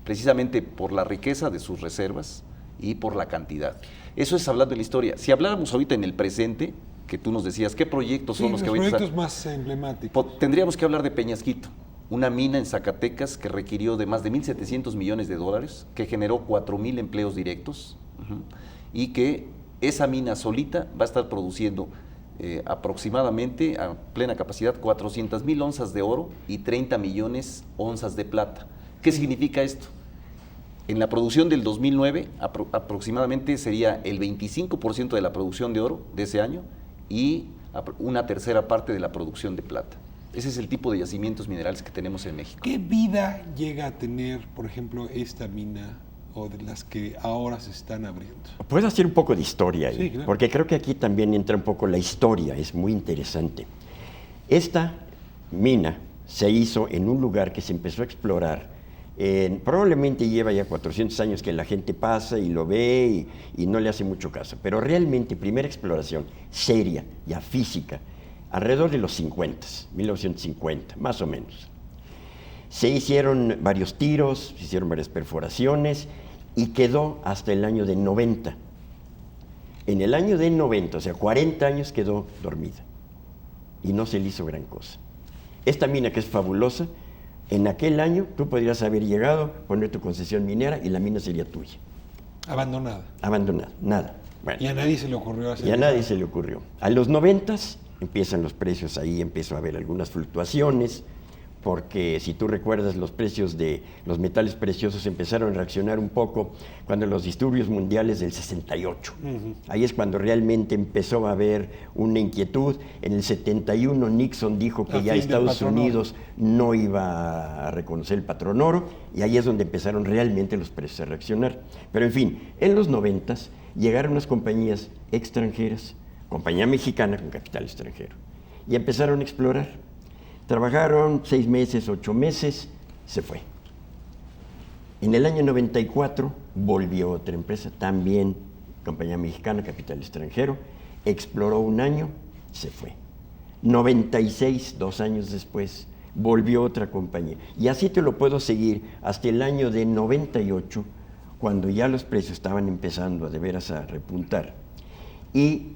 [SPEAKER 9] precisamente por la riqueza de sus reservas y por la cantidad. Eso es hablando de la historia. Si habláramos ahorita en el presente, que tú nos decías, ¿qué proyectos son los que ahorita
[SPEAKER 1] proyectos más emblemáticos?
[SPEAKER 9] Tendríamos que hablar de Peñasquito, una mina en Zacatecas que requirió de más de 1,700 millones de dólares, que generó 4,000 empleos directos, y que esa mina solita va a estar produciendo aproximadamente a plena capacidad 400,000 onzas de oro y 30 millones onzas de plata. ¿Qué significa esto? En la producción del 2009 aproximadamente sería el 25% de la producción de oro de ese año y una tercera parte de la producción de plata. Ese es el tipo de yacimientos minerales que tenemos en México.
[SPEAKER 1] ¿Qué vida llega a tener, por ejemplo, esta mina o de las que ahora se están abriendo?
[SPEAKER 6] Puedo hacer un poco de historia ahí,
[SPEAKER 1] sí, claro.
[SPEAKER 6] Porque creo que aquí también entra un poco la historia, es muy interesante. Esta mina se hizo en un lugar que se empezó a explorar. Probablemente lleva ya 400 años que la gente pasa y lo ve y no le hace mucho caso, pero realmente primera exploración seria, ya física, alrededor de los 1950, más o menos. Se hicieron varios tiros, se hicieron varias perforaciones y quedó hasta el año de 90. En el año de 90, o sea, 40 años quedó dormida y no se le hizo gran cosa. Esta mina, que es fabulosa, en aquel año tú podrías haber llegado, poner tu concesión minera y la mina sería tuya.
[SPEAKER 1] Abandonada.
[SPEAKER 6] Abandonada, nada. Bueno,
[SPEAKER 1] Y a nadie se le ocurrió hacer
[SPEAKER 6] y a
[SPEAKER 1] eso.
[SPEAKER 6] nadie se le ocurrió. A los 90s empiezan los precios, ahí empezó a haber algunas fluctuaciones, porque si tú recuerdas, los precios de los metales preciosos empezaron a reaccionar un poco cuando los disturbios mundiales del 68. Ahí es cuando realmente empezó a haber una inquietud. En el 71 Nixon dijo que
[SPEAKER 1] A
[SPEAKER 6] ya
[SPEAKER 1] fin del
[SPEAKER 6] Estados
[SPEAKER 1] patrón oro.
[SPEAKER 6] Unidos no iba a reconocer el patrón oro, y ahí es donde empezaron realmente los precios a reaccionar. Pero en fin, en los 90s llegaron unas compañías extranjeras, compañía mexicana con capital extranjero, y empezaron a explorar. Trabajaron 6 meses, 8 meses, se fue. En el año 94 volvió otra empresa, también compañía mexicana, capital extranjero, exploró un año, se fue. 96, 2 años después, volvió otra compañía. Y así te lo puedo seguir hasta el año de 98, cuando ya los precios estaban empezando a de veras a repuntar. Y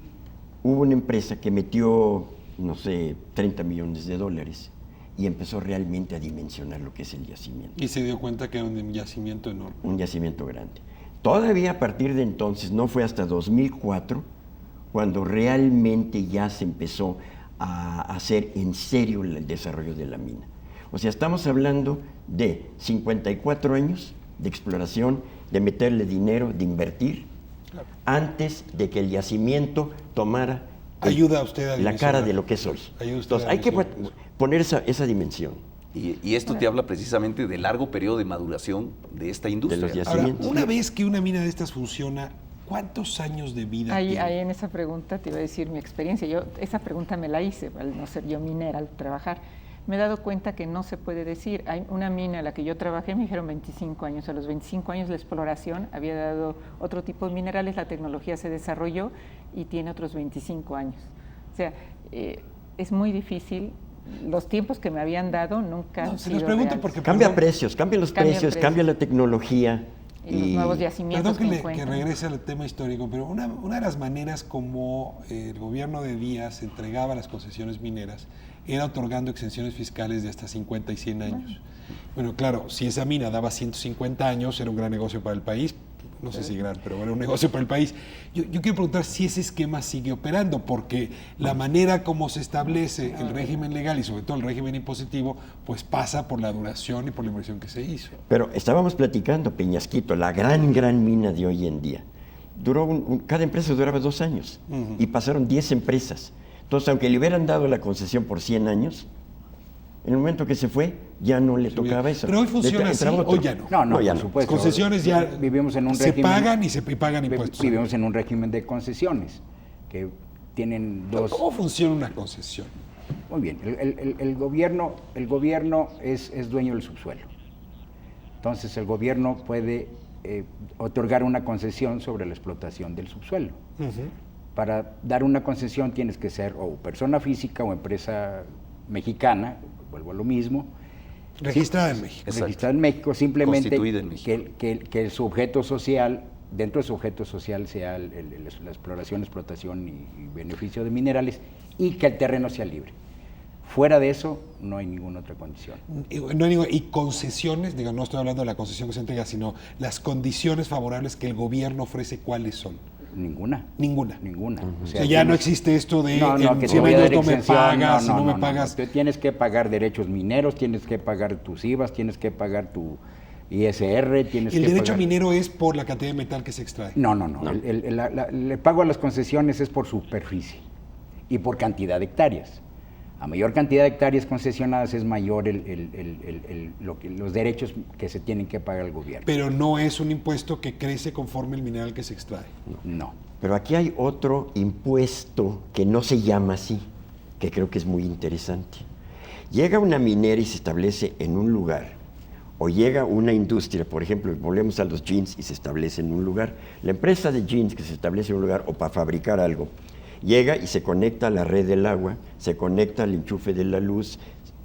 [SPEAKER 6] hubo una empresa que metió, no sé, 30 millones de dólares y empezó realmente a dimensionar lo que es el yacimiento.
[SPEAKER 1] Y se dio cuenta que era un yacimiento enorme.
[SPEAKER 6] Un yacimiento grande. Todavía a partir de entonces, no fue hasta 2004, cuando realmente ya se empezó a hacer en serio el desarrollo de la mina. O sea, estamos hablando de 54 años de exploración, de meterle dinero, de invertir, antes de que el yacimiento tomara
[SPEAKER 1] Ayuda a usted a
[SPEAKER 6] la cara
[SPEAKER 1] dimensionar.
[SPEAKER 6] de lo que es hoy.
[SPEAKER 1] Ayuda usted
[SPEAKER 6] Entonces,
[SPEAKER 1] a
[SPEAKER 6] hay que
[SPEAKER 1] dimensionar.
[SPEAKER 6] poner esa dimensión.
[SPEAKER 9] Y esto te habla precisamente del largo periodo de maduración de esta industria.
[SPEAKER 6] los
[SPEAKER 1] Ahora,
[SPEAKER 6] yacimientos.
[SPEAKER 1] una vez que una mina de estas funciona, ¿cuántos años de vida
[SPEAKER 8] Ahí
[SPEAKER 1] tiene?
[SPEAKER 8] en esa pregunta te iba a decir mi experiencia. Esa pregunta me la hice, al no ser yo minera, al trabajar. Me he dado cuenta que no se puede decir. Hay una mina en la que yo trabajé, me dijeron 25 años. A los 25 años la exploración había dado otro tipo de minerales, la tecnología se desarrolló y tiene otros 25 años. O sea, es muy difícil. Los tiempos que me habían dado nunca han
[SPEAKER 1] Se los
[SPEAKER 8] sido
[SPEAKER 1] pregunto
[SPEAKER 8] reales.
[SPEAKER 1] porque...
[SPEAKER 6] Cambia
[SPEAKER 1] perdón,
[SPEAKER 6] precios, cambian los
[SPEAKER 8] Cambian
[SPEAKER 6] precios,
[SPEAKER 8] precios.
[SPEAKER 6] cambia la tecnología.
[SPEAKER 8] Y los nuevos yacimientos
[SPEAKER 1] Perdón que
[SPEAKER 8] encuentran.
[SPEAKER 1] regrese al tema histórico, pero una de las maneras como el gobierno de Díaz entregaba las concesiones mineras era otorgando exenciones fiscales de hasta 50 y 100 años. Bueno, claro, si esa mina daba 150 años, era un gran negocio para el país. No sé si gran, pero era un negocio para el país. Yo quiero preguntar si ese esquema sigue operando, porque la manera como se establece el régimen legal y sobre todo el régimen impositivo, pues pasa por la duración y por la inversión que se hizo.
[SPEAKER 6] Pero estábamos platicando, Peñasquito, la gran mina de hoy en día. Duró cada empresa duraba 2 años y pasaron 10 empresas. Entonces, aunque le hubieran dado la concesión por 100 años, en el momento que se fue, ya no le tocaba eso.
[SPEAKER 1] Pero hoy funciona así,
[SPEAKER 6] Entraba otro.
[SPEAKER 1] o ya no.
[SPEAKER 7] No,
[SPEAKER 6] ya
[SPEAKER 7] por
[SPEAKER 6] no.
[SPEAKER 7] supuesto.
[SPEAKER 1] Concesiones ya
[SPEAKER 7] vivimos en un
[SPEAKER 1] se
[SPEAKER 7] régimen,
[SPEAKER 1] pagan y pagan impuestos.
[SPEAKER 7] Vivimos en un régimen de concesiones que tienen dos.
[SPEAKER 1] ¿Cómo funciona una concesión?
[SPEAKER 7] Muy bien, el gobierno es dueño del subsuelo. Entonces el gobierno puede otorgar una concesión sobre la explotación del subsuelo. Para dar una concesión tienes que ser o persona física o empresa mexicana, vuelvo a lo mismo.
[SPEAKER 1] Registrada en México.
[SPEAKER 9] Exacto.
[SPEAKER 7] Registrada en México, simplemente
[SPEAKER 9] Constituida en México.
[SPEAKER 7] que su objeto social, dentro de su objeto social sea la exploración, explotación y beneficio de minerales y que el terreno sea libre. Fuera de eso, no hay ninguna otra condición.
[SPEAKER 1] Y concesiones, digo, no estoy hablando de la concesión que se entrega, sino las condiciones favorables que el gobierno ofrece, ¿cuáles son?
[SPEAKER 7] Ninguna.
[SPEAKER 1] Ninguna.
[SPEAKER 7] Ninguna.
[SPEAKER 1] O sea, ya no existe esto de en
[SPEAKER 7] que
[SPEAKER 1] 100
[SPEAKER 7] te voy a
[SPEAKER 1] años
[SPEAKER 7] dar
[SPEAKER 1] no me
[SPEAKER 7] exención.
[SPEAKER 1] pagas, si no me pagas.
[SPEAKER 7] Tú tienes que pagar derechos mineros, tienes que pagar tus IVAs, tienes que pagar tu ISR, tienes
[SPEAKER 1] El
[SPEAKER 7] que
[SPEAKER 1] derecho
[SPEAKER 7] pagar...
[SPEAKER 1] minero es por la cantidad de metal que se extrae.
[SPEAKER 7] No. El pago a las concesiones es por superficie y por cantidad de hectáreas. A mayor cantidad de hectáreas concesionadas es mayor los derechos que se tienen que pagar al gobierno.
[SPEAKER 1] Pero no es un impuesto que crece conforme el mineral que se extrae.
[SPEAKER 7] No.
[SPEAKER 6] Pero aquí hay otro impuesto que no se llama así, que creo que es muy interesante. Llega una minera y se establece en un lugar, o llega una industria, por ejemplo, volvemos a los jeans y se establece en un lugar. La empresa de jeans que se establece en un lugar o para fabricar algo, llega y se conecta a la red del agua, se conecta al enchufe de la luz,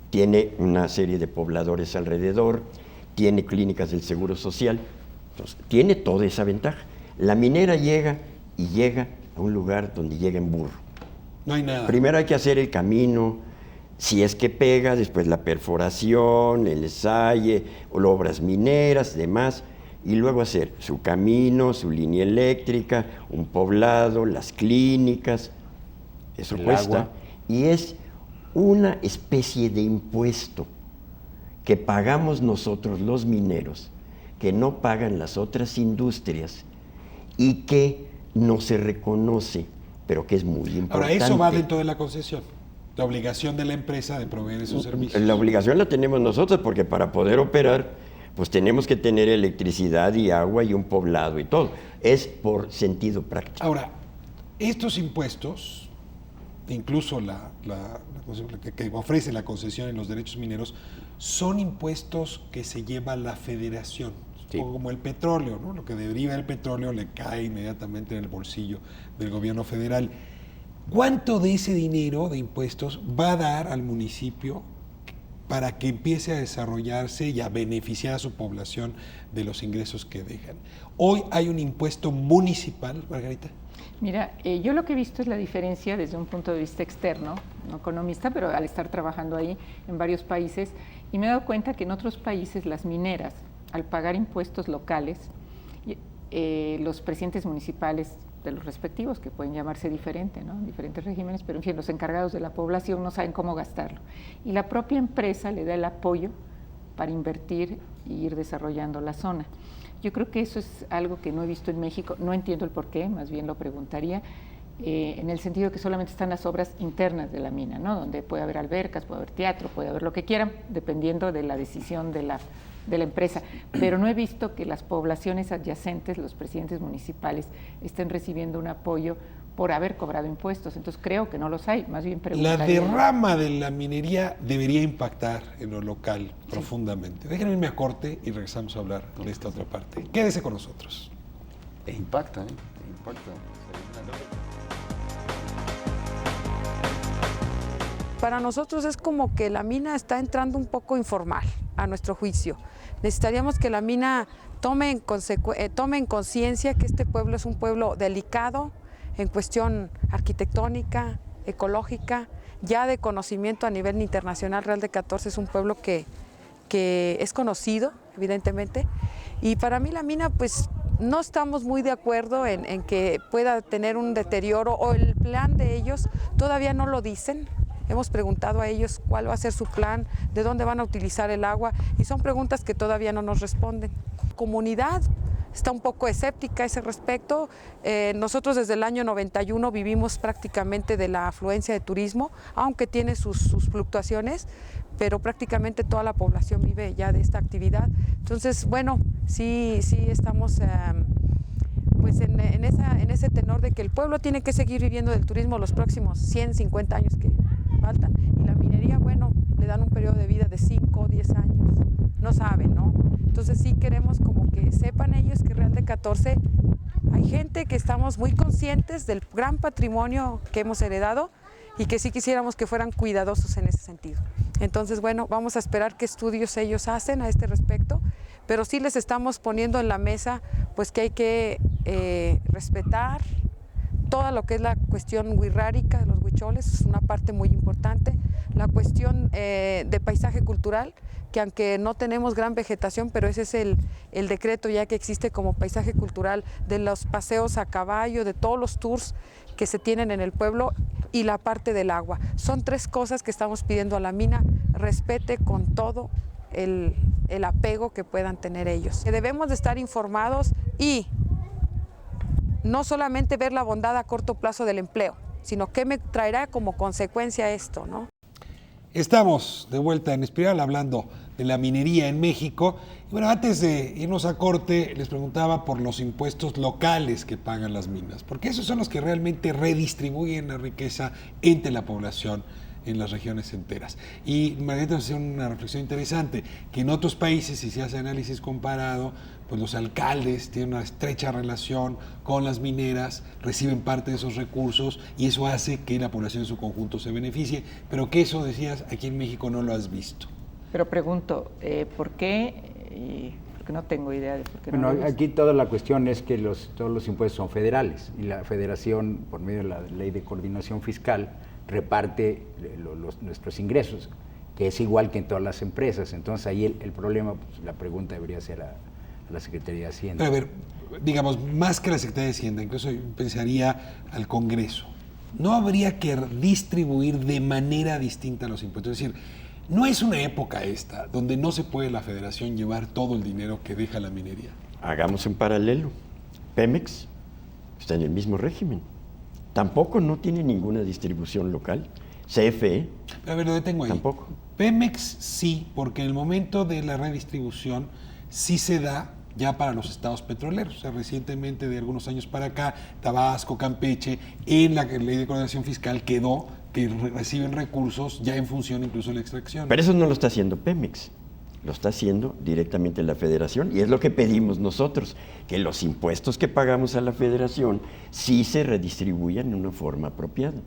[SPEAKER 6] tiene una serie de pobladores alrededor, tiene clínicas del Seguro Social, entonces tiene toda esa ventaja. La minera llega a un lugar donde llega en burro.
[SPEAKER 1] No hay nada.
[SPEAKER 6] Primero hay que hacer el camino, si es que pega, después la perforación, el ensaye, obras mineras, demás. y luego hacer su camino, su línea eléctrica, un poblado, las clínicas, eso
[SPEAKER 7] el
[SPEAKER 6] cuesta.
[SPEAKER 7] agua.
[SPEAKER 6] Y es una especie de impuesto que pagamos nosotros los mineros, que no pagan las otras industrias y que no se reconoce, pero que es muy importante.
[SPEAKER 1] Ahora, eso va dentro de la concesión, la obligación de la empresa de proveer esos servicios.
[SPEAKER 6] La obligación la tenemos nosotros porque para poder operar, pues tenemos que tener electricidad y agua y un poblado y todo. Es por sentido práctico.
[SPEAKER 1] Ahora, estos impuestos, incluso que ofrece la concesión en los derechos mineros, son impuestos que se lleva la federación,
[SPEAKER 7] Sí.
[SPEAKER 1] como el petróleo, ¿no? Lo que deriva del petróleo le cae inmediatamente en el bolsillo del gobierno federal. ¿Cuánto de ese dinero de impuestos va a dar al municipio para que empiece a desarrollarse y a beneficiar a su población de los ingresos que dejan? Hoy hay un impuesto municipal, Margarita.
[SPEAKER 8] Mira, yo lo que he visto es la diferencia desde un punto de vista externo, no economista, pero al estar trabajando ahí en varios países, y me he dado cuenta que en otros países las mineras, al pagar impuestos locales, los presidentes municipales de los respectivos, que pueden llamarse diferente, ¿no? Diferentes regímenes, pero en fin, los encargados de la población no saben cómo gastarlo. Y la propia empresa le da el apoyo para invertir y ir desarrollando la zona. Yo creo que eso es algo que no he visto en México, no entiendo el porqué, más bien lo preguntaría, en el sentido que solamente están las obras internas de la mina, ¿no? Donde puede haber albercas, puede haber teatro, puede haber lo que quieran, dependiendo de la decisión de la empresa, pero no he visto que las poblaciones adyacentes, los presidentes municipales, estén recibiendo un apoyo por haber cobrado impuestos. Entonces creo que no los hay, más bien
[SPEAKER 1] La
[SPEAKER 8] preguntaría.
[SPEAKER 1] derrama de la minería debería impactar en lo local profundamente. Déjenme irme a corte y regresamos a hablar de esta otra parte. Quédese con nosotros.
[SPEAKER 9] Impacta.
[SPEAKER 11] Para nosotros es como que la mina está entrando un poco informal, a nuestro juicio. Necesitaríamos que la mina tome en conciencia que este pueblo es un pueblo delicado en cuestión arquitectónica, ecológica, ya de conocimiento a nivel internacional. Real de 14 es un pueblo que es conocido, evidentemente, y para mí la mina, pues, no estamos muy de acuerdo en que pueda tener un deterioro, o el plan de ellos todavía no lo dicen. Hemos preguntado a ellos cuál va a ser su plan, de dónde van a utilizar el agua, y son preguntas que todavía no nos responden. La comunidad está un poco escéptica a ese respecto. Nosotros desde el año 91 vivimos prácticamente de la afluencia de turismo, aunque tiene sus fluctuaciones, pero prácticamente toda la población vive ya de esta actividad. Entonces, bueno, sí estamos pues en ese tenor de que el pueblo tiene que seguir viviendo del turismo los próximos 150 años que faltan, y la minería, bueno, le dan un periodo de vida de 5 o 10 años, no saben, ¿no? Entonces sí queremos como que sepan ellos que Real de 14 hay gente que estamos muy conscientes del gran patrimonio que hemos heredado y que sí quisiéramos que fueran cuidadosos en ese sentido. Entonces, bueno, vamos a esperar qué estudios ellos hacen a este respecto, pero sí les estamos poniendo en la mesa pues que hay que respetar todo lo que es la cuestión wixárika de los huicholes, es una parte muy importante, la cuestión de paisaje cultural, que aunque no tenemos gran vegetación, pero ese es el decreto ya que existe como paisaje cultural, de los paseos a caballo, de todos los tours que se tienen en el pueblo, y la parte del agua. Son 3 cosas que estamos pidiendo a la mina, respete con todo el apego que puedan tener ellos. Debemos de estar informados y no solamente ver la bondad a corto plazo del empleo, sino qué me traerá como consecuencia esto, ¿no?
[SPEAKER 1] Estamos de vuelta en Espiral hablando de la minería en México. Y bueno, antes de irnos a corte, les preguntaba por los impuestos locales que pagan las minas, porque esos son los que realmente redistribuyen la riqueza entre la población en las regiones enteras. Y Margarita nos hacía una reflexión interesante, que en otros países, si se hace análisis comparado, pues los alcaldes tienen una estrecha relación con las mineras, reciben parte de esos recursos y eso hace que la población en su conjunto se beneficie, pero que eso, decías, aquí en México no lo has visto.
[SPEAKER 8] Pero pregunto, ¿por qué? Porque no tengo idea de por qué no.
[SPEAKER 7] Bueno, aquí toda la cuestión es que todos los impuestos son federales y la federación, por medio de la ley de coordinación fiscal, reparte nuestros ingresos, que es igual que en todas las empresas. Entonces ahí el problema, pues, la pregunta debería ser a a la Secretaría de Hacienda.
[SPEAKER 1] Pero a ver, digamos, más que la Secretaría de Hacienda, incluso yo pensaría al Congreso. ¿No habría que distribuir de manera distinta los impuestos? Es decir, no es una época esta donde no se puede la Federación llevar todo el dinero que deja la minería.
[SPEAKER 6] Hagamos un paralelo. Pemex está en el mismo régimen. Tampoco no tiene ninguna distribución local. CFE.
[SPEAKER 1] Pero a ver, lo detengo ahí.
[SPEAKER 6] Tampoco.
[SPEAKER 1] Pemex sí, porque en el momento de la redistribución sí se da ya para los estados petroleros. O sea, recientemente, de algunos años para acá, Tabasco, Campeche, en la ley de coordinación fiscal quedó que reciben recursos ya en función incluso de la extracción.
[SPEAKER 6] Pero eso no lo está haciendo Pemex. Lo está haciendo directamente la Federación y es lo que pedimos nosotros, que los impuestos que pagamos a la Federación sí se redistribuyan de una forma apropiada.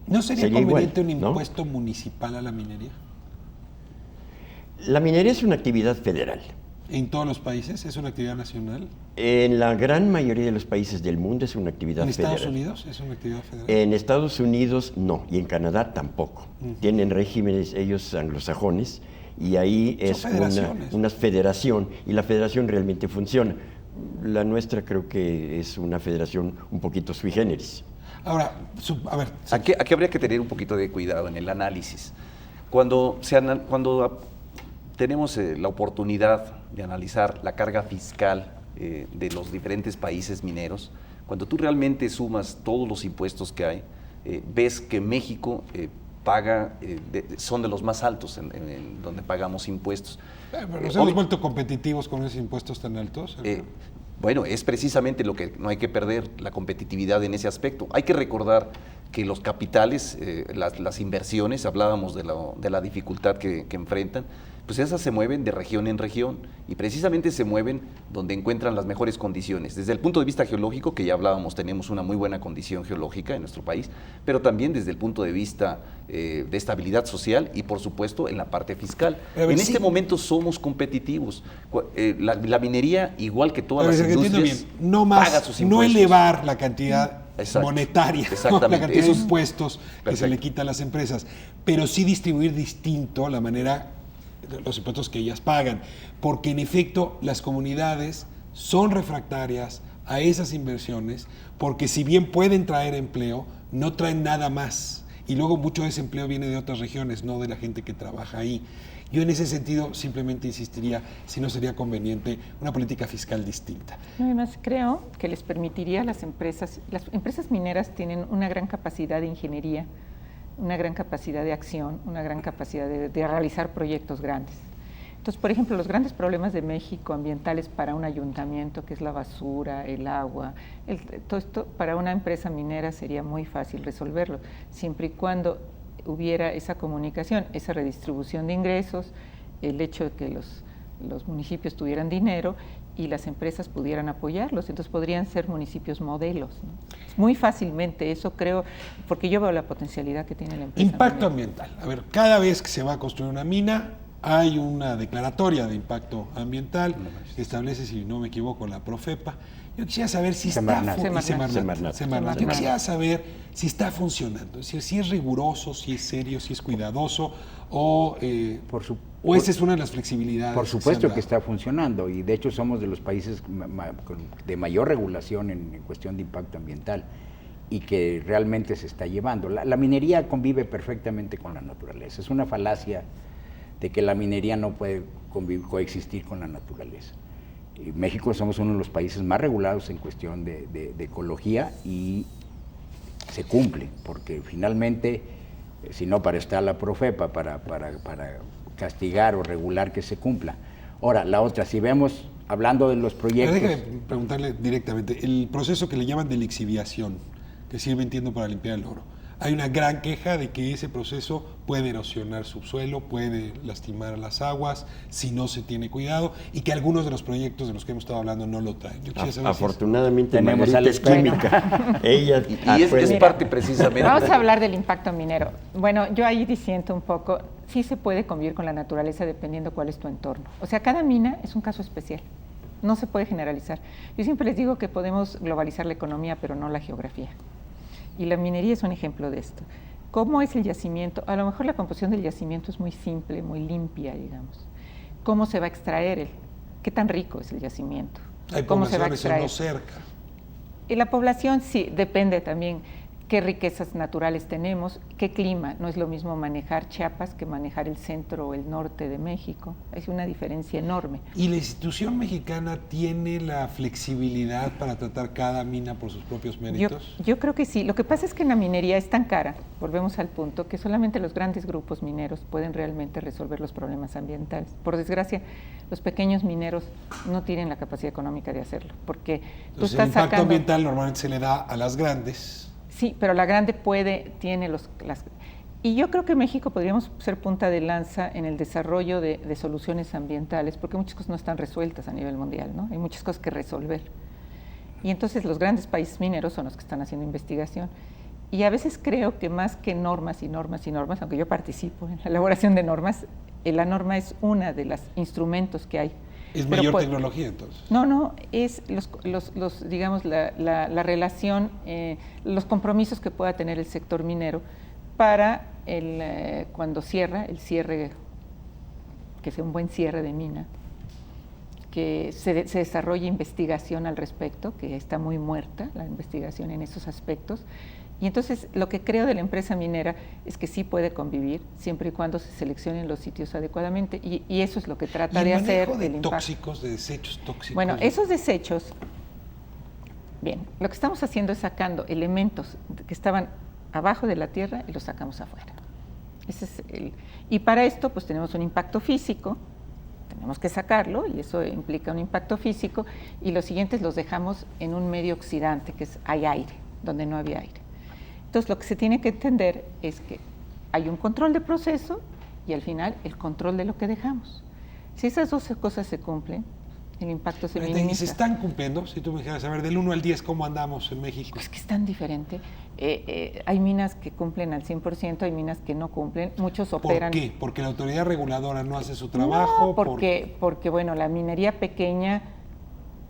[SPEAKER 1] ¿No sería conveniente
[SPEAKER 6] igual,
[SPEAKER 1] un impuesto municipal a la minería?
[SPEAKER 6] La minería es una actividad federal.
[SPEAKER 1] ¿En todos los países? ¿Es una actividad nacional?
[SPEAKER 6] En la gran mayoría de los países del mundo es una actividad federal.
[SPEAKER 1] ¿En Estados Unidos es una actividad federal?
[SPEAKER 6] En Estados Unidos no, y en Canadá tampoco. Tienen regímenes ellos anglosajones, y ahí es una federación, y la federación realmente funciona. La nuestra creo que es una federación un poquito sui generis.
[SPEAKER 1] Ahora, a ver...
[SPEAKER 9] Aquí habría que tener un poquito de cuidado en el análisis. Cuando tenemos la oportunidad de analizar la carga fiscal de los diferentes países mineros, cuando tú realmente sumas todos los impuestos que hay, ves que México paga, son de los más altos en donde pagamos impuestos.
[SPEAKER 1] Pero nos hemos vuelto competitivos con esos impuestos tan altos.
[SPEAKER 9] Bueno, es precisamente lo que no hay que perder, la competitividad en ese aspecto. Hay que recordar que los capitales, las inversiones, hablábamos de la dificultad que enfrentan, pues esas se mueven de región en región y precisamente se mueven donde encuentran las mejores condiciones. Desde el punto de vista geológico, que ya hablábamos, tenemos una muy buena condición geológica en nuestro país, pero también desde el punto de vista de estabilidad social y, por supuesto, en la parte fiscal. En este momento somos competitivos. La minería, igual que todas las industrias, paga sus impuestos.
[SPEAKER 1] No elevar la cantidad monetaria,
[SPEAKER 9] exactamente.
[SPEAKER 1] La cantidad de impuestos que se le quita a las empresas, pero sí distribuir distinto la manera, los impuestos que ellas pagan, porque en efecto las comunidades son refractarias a esas inversiones, porque si bien pueden traer empleo, no traen nada más, y luego mucho de ese empleo viene de otras regiones, no de la gente que trabaja ahí. Yo en ese sentido simplemente insistiría si no sería conveniente una política fiscal distinta.
[SPEAKER 8] Además creo que les permitiría a las empresas mineras tienen una gran capacidad de ingeniería, una gran capacidad de acción, una gran capacidad de realizar proyectos grandes. Entonces, por ejemplo, los grandes problemas de México ambientales para un ayuntamiento, que es la basura, el agua, todo esto para una empresa minera sería muy fácil resolverlo, siempre y cuando hubiera esa comunicación, esa redistribución de ingresos, el hecho de que los municipios tuvieran dinero y las empresas pudieran apoyarlos, entonces podrían ser municipios modelos, ¿no? Muy fácilmente, eso creo, porque yo veo la potencialidad que tiene la empresa.
[SPEAKER 1] Impacto ambiental. A ver, cada vez que se va a construir una mina, hay una declaratoria de impacto ambiental que establece, si no me equivoco, la Profepa. Yo quisiera saber si Semarnat. Yo quisiera saber si está funcionando, es decir, si es riguroso, si es serio, si es cuidadoso, o esa es una de las flexibilidades.
[SPEAKER 7] Por supuesto que está funcionando, y de hecho somos de los países de mayor regulación en cuestión de impacto ambiental y que realmente se está llevando. La minería convive perfectamente con la naturaleza. Es una falacia de que la minería no puede coexistir con la naturaleza. México somos uno de los países más regulados en cuestión de ecología y se cumple, porque finalmente, si no para estar la Profepa, para castigar o regular que se cumpla. Ahora, la otra, si vemos, hablando de los proyectos...
[SPEAKER 1] Déjame preguntarle directamente, el proceso que le llaman de lixiviación, que sirve, entiendo, para limpiar el oro. Hay una gran queja de que ese proceso puede erosionar subsuelo, puede lastimar las aguas si no se tiene cuidado, y que algunos de los proyectos de los que hemos estado hablando no lo traen.
[SPEAKER 6] Afortunadamente tenemos a la química. Ella
[SPEAKER 9] es parte precisamente.
[SPEAKER 8] Vamos a hablar del impacto minero. Bueno, yo ahí disiento un poco. Sí se puede convivir con la naturaleza dependiendo cuál es tu entorno. O sea, cada mina es un caso especial. No se puede generalizar. Yo siempre les digo que podemos globalizar la economía, pero no la geografía. Y la minería es un ejemplo de esto. ¿Cómo es el yacimiento? A lo mejor la composición del yacimiento es muy simple, muy limpia, digamos. ¿Cómo se va a extraer qué tan rico es el yacimiento,
[SPEAKER 1] Hay
[SPEAKER 8] cómo se va a
[SPEAKER 1] poblaciones
[SPEAKER 8] extraer.
[SPEAKER 1] no cerca.
[SPEAKER 8] Y la población sí, depende también qué riquezas naturales tenemos, qué clima. No es lo mismo manejar Chiapas que manejar el centro o el norte de México. Es una diferencia enorme.
[SPEAKER 1] ¿Y la institución mexicana tiene la flexibilidad para tratar cada mina por sus propios méritos?
[SPEAKER 8] Yo creo que sí. Lo que pasa es que en la minería es tan cara, volvemos al punto, que solamente los grandes grupos mineros pueden realmente resolver los problemas ambientales. Por desgracia, los pequeños mineros no tienen la capacidad económica de hacerlo, porque tú
[SPEAKER 1] Entonces,
[SPEAKER 8] estás
[SPEAKER 1] el impacto
[SPEAKER 8] sacando...
[SPEAKER 1] ambiental normalmente se le da a las grandes.
[SPEAKER 8] Sí, pero la grande tiene y yo creo que México podríamos ser punta de lanza en el desarrollo de soluciones ambientales, porque muchas cosas no están resueltas a nivel mundial, ¿no? Hay muchas cosas que resolver. Y entonces los grandes países mineros son los que están haciendo investigación. Y a veces creo que más que normas y normas y normas, aunque yo participo en la elaboración de normas, la norma es una de los instrumentos que hay.
[SPEAKER 1] ¿Es mayor tecnología entonces?
[SPEAKER 8] No, es digamos, la relación, los compromisos que pueda tener el sector minero para cuando cierra, el cierre, que sea un buen cierre de mina, que se desarrolle investigación al respecto, que está muy muerta la investigación en esos aspectos. Y entonces lo que creo de la empresa minera es que sí puede convivir siempre y cuando se seleccionen los sitios adecuadamente, y eso es lo que trata de hacer.
[SPEAKER 1] ¿Y el manejo de tóxicos, de desechos tóxicos?
[SPEAKER 8] Bueno, esos desechos, bien, lo que estamos haciendo es sacando elementos que estaban abajo de la tierra y los sacamos afuera. Y para esto pues tenemos un impacto físico, tenemos que sacarlo y eso implica un impacto físico, y los siguientes los dejamos en un medio oxidante, que hay aire, donde no había aire. Entonces, lo que se tiene que entender es que hay un control de proceso y al final el control de lo que dejamos. Si esas dos cosas se cumplen, el impacto se minimiza.
[SPEAKER 1] ¿Y se están cumpliendo? Si tú me dijeras, a ver, del 1 al 10, ¿cómo andamos en México?
[SPEAKER 8] Es que es tan diferente. Hay minas que cumplen al 100%, hay minas que no cumplen, muchos operan...
[SPEAKER 1] ¿Por qué? ¿Porque la autoridad reguladora no hace su trabajo?
[SPEAKER 8] No, porque bueno, la minería pequeña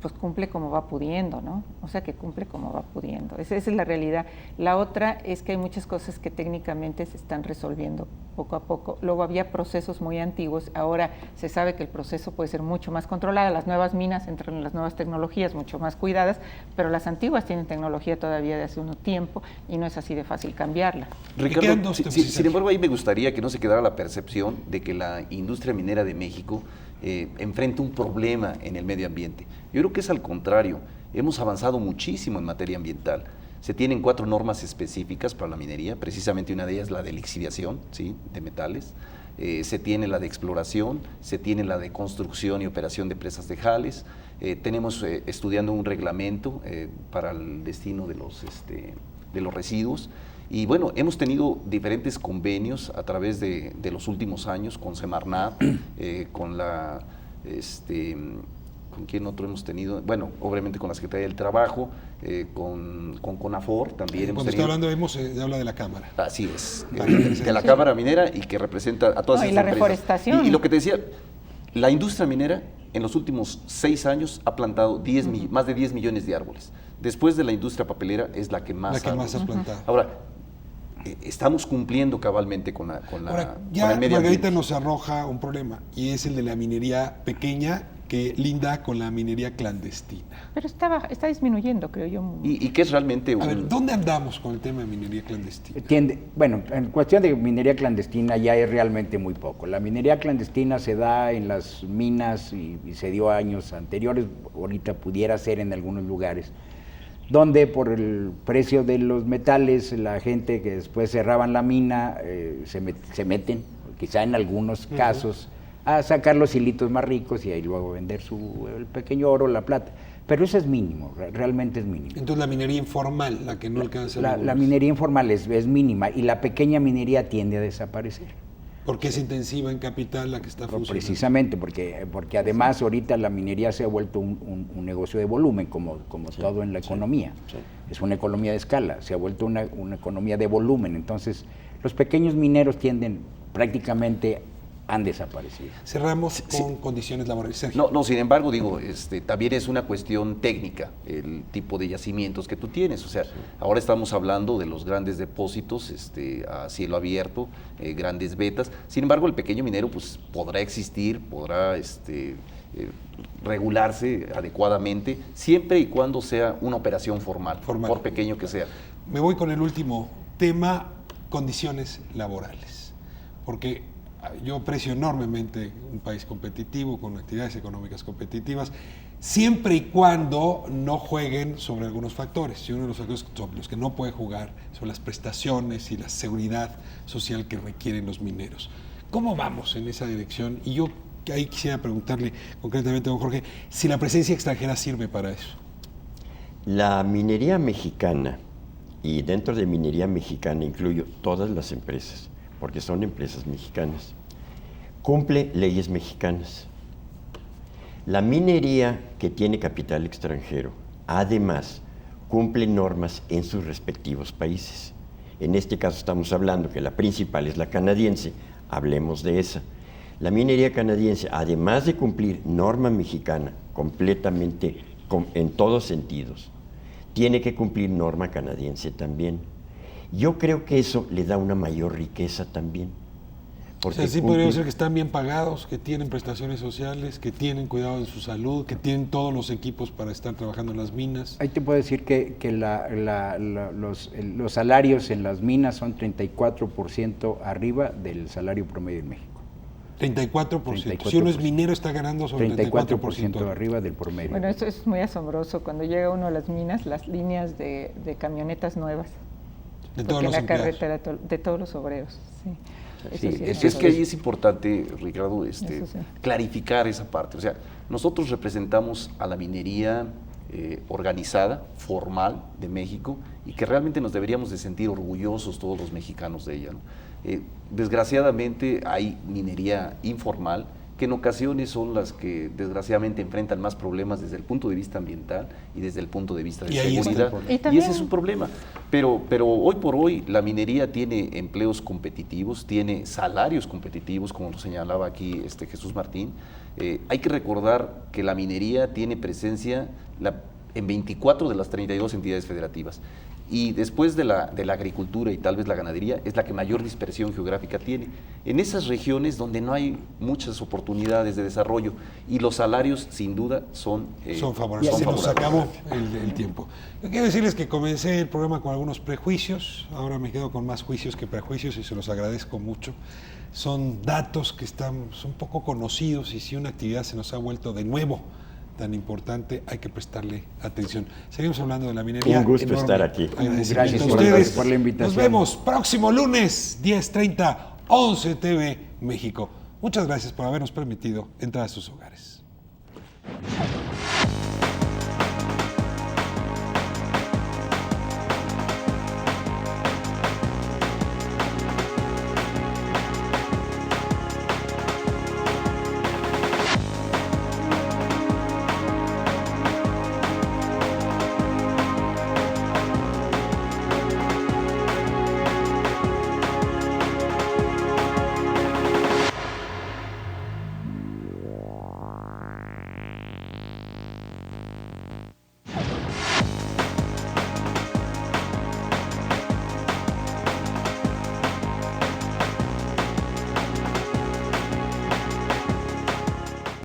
[SPEAKER 8] pues cumple como va pudiendo, ¿no? O sea, que cumple como va pudiendo. Esa es la realidad. La otra es que hay muchas cosas que técnicamente se están resolviendo poco a poco. Luego había procesos muy antiguos, ahora se sabe que el proceso puede ser mucho más controlado. Las nuevas minas entran en las nuevas tecnologías mucho más cuidadas, pero las antiguas tienen tecnología todavía de hace un tiempo y no es así de fácil cambiarla.
[SPEAKER 9] Ricardo, sin embargo, ahí me gustaría que no se quedara la percepción de que la industria minera de México enfrenta un problema en el medio ambiente. Yo creo que es al contrario. Hemos avanzado muchísimo en materia ambiental. Se tienen 4 normas específicas para la minería, precisamente una de ellas la de lixiviación, ¿sí?, de metales. Se tiene la de exploración, se tiene la de construcción y operación de presas de jales. Tenemos estudiando un reglamento para el destino de los residuos. Y bueno, hemos tenido diferentes convenios a través de los últimos años con Semarnat, con la... ¿Con quién otro hemos tenido? Bueno, obviamente con la Secretaría del Trabajo, con CONAFOR también hemos tenido.
[SPEAKER 1] Cuando está hablando, habla de la Cámara.
[SPEAKER 9] Así es, de la Cámara Minera, y que representa a todas estas
[SPEAKER 8] la
[SPEAKER 9] empresas.
[SPEAKER 8] reforestación.
[SPEAKER 9] Y lo que te decía, la industria minera en los últimos 6 años ha plantado más de 10 millones de árboles. Después de la industria papelera es la que más
[SPEAKER 1] ha plantado.
[SPEAKER 9] Ahora, estamos cumpliendo cabalmente con el medio
[SPEAKER 1] Margarita
[SPEAKER 9] ambiente.
[SPEAKER 1] nos arroja un problema, y es el de la minería pequeña, que linda con la minería clandestina.
[SPEAKER 8] Pero está disminuyendo, creo yo.
[SPEAKER 9] ¿Y qué es realmente
[SPEAKER 1] A ver, ¿dónde andamos con el tema de minería clandestina?
[SPEAKER 7] Bueno, en cuestión de minería clandestina ya es realmente muy poco. La minería clandestina se da en las minas y se dio años anteriores, ahorita pudiera ser en algunos lugares, donde por el precio de los metales, la gente que después cerraban la mina se meten, quizá en algunos casos, a sacar los hilitos más ricos y ahí luego vender el pequeño oro, la plata. Pero eso es mínimo, realmente es mínimo.
[SPEAKER 1] Entonces la minería informal, la que no alcanza...
[SPEAKER 7] La minería informal es mínima, y la pequeña minería tiende a desaparecer.
[SPEAKER 1] Porque es intensiva en capital la que está funcionando.
[SPEAKER 7] Precisamente, porque además ahorita la minería se ha vuelto un negocio de volumen, como todo en la economía. Sí. Es una economía de escala, se ha vuelto una economía de volumen. Entonces, los pequeños mineros prácticamente han desaparecido.
[SPEAKER 1] Cerramos con condiciones laborales.
[SPEAKER 9] Sergio. No, sin embargo, digo, también es una cuestión técnica el tipo de yacimientos que tú tienes. O sea, ahora estamos hablando de los grandes depósitos a cielo abierto, grandes vetas. Sin embargo, el pequeño minero pues podrá existir, podrá regularse adecuadamente, siempre y cuando sea una operación formal, por pequeño que sea.
[SPEAKER 1] Me voy con el último tema, condiciones laborales, porque yo aprecio enormemente un país competitivo, con actividades económicas competitivas, siempre y cuando no jueguen sobre algunos factores. Y uno de los factores sobre los que no puede jugar son las prestaciones y la seguridad social que requieren los mineros. ¿Cómo vamos en esa dirección? Y yo ahí quisiera preguntarle concretamente a don Jorge, si la presencia extranjera sirve para eso.
[SPEAKER 6] La minería mexicana, y dentro de minería mexicana incluyo todas las empresas, porque son empresas mexicanas, cumple leyes mexicanas. La minería que tiene capital extranjero, además, cumple normas en sus respectivos países. En este caso estamos hablando que la principal es la canadiense, hablemos de esa. La minería canadiense, además de cumplir norma mexicana completamente en todos sentidos, tiene que cumplir norma canadiense también. Yo creo que eso le da una mayor riqueza también.
[SPEAKER 1] O sea, sí podría ser que están bien pagados, que tienen prestaciones sociales, que tienen cuidado de su salud, que tienen todos los equipos para estar trabajando en las minas.
[SPEAKER 7] Ahí te puedo decir que los salarios en las minas son 34% arriba del salario promedio en México.
[SPEAKER 1] 34%. Si uno es minero está ganando sobre 34%
[SPEAKER 7] arriba del promedio.
[SPEAKER 8] Bueno, eso es muy asombroso. Cuando llega uno a las minas, las líneas de camionetas nuevas.
[SPEAKER 1] De todos los empleados.
[SPEAKER 8] Carretera de todos los obreros. Sí.
[SPEAKER 9] Sí, es que ahí es importante, Ricardo, clarificar esa parte. O sea, nosotros representamos a la minería organizada, formal de México, y que realmente nos deberíamos de sentir orgullosos todos los mexicanos de ella, ¿no? Desgraciadamente hay minería informal, que en ocasiones son las que desgraciadamente enfrentan más problemas desde el punto de vista ambiental y desde el punto de vista de seguridad. Y ese es un problema. Pero hoy por hoy la minería tiene empleos competitivos, tiene salarios competitivos, como lo señalaba aquí Jesús Martín. Hay que recordar que la minería tiene presencia en 24 de las 32 entidades federativas. Y después de la agricultura y tal vez la ganadería, es la que mayor dispersión geográfica tiene. En esas regiones donde no hay muchas oportunidades de desarrollo y los salarios, sin duda, son
[SPEAKER 1] favorables. Se nos acabó el tiempo. Yo quiero decirles que comencé el programa con algunos prejuicios, ahora me quedo con más juicios que prejuicios y se los agradezco mucho. Son datos que son poco conocidos y si una actividad se nos ha vuelto de nuevo tan importante, hay que prestarle atención. Seguimos hablando de la minería.
[SPEAKER 6] Un gusto estar aquí.
[SPEAKER 7] Gracias por la invitación.
[SPEAKER 1] Nos vemos próximo lunes, 10:30, 11 TV México. Muchas gracias por habernos permitido entrar a sus hogares.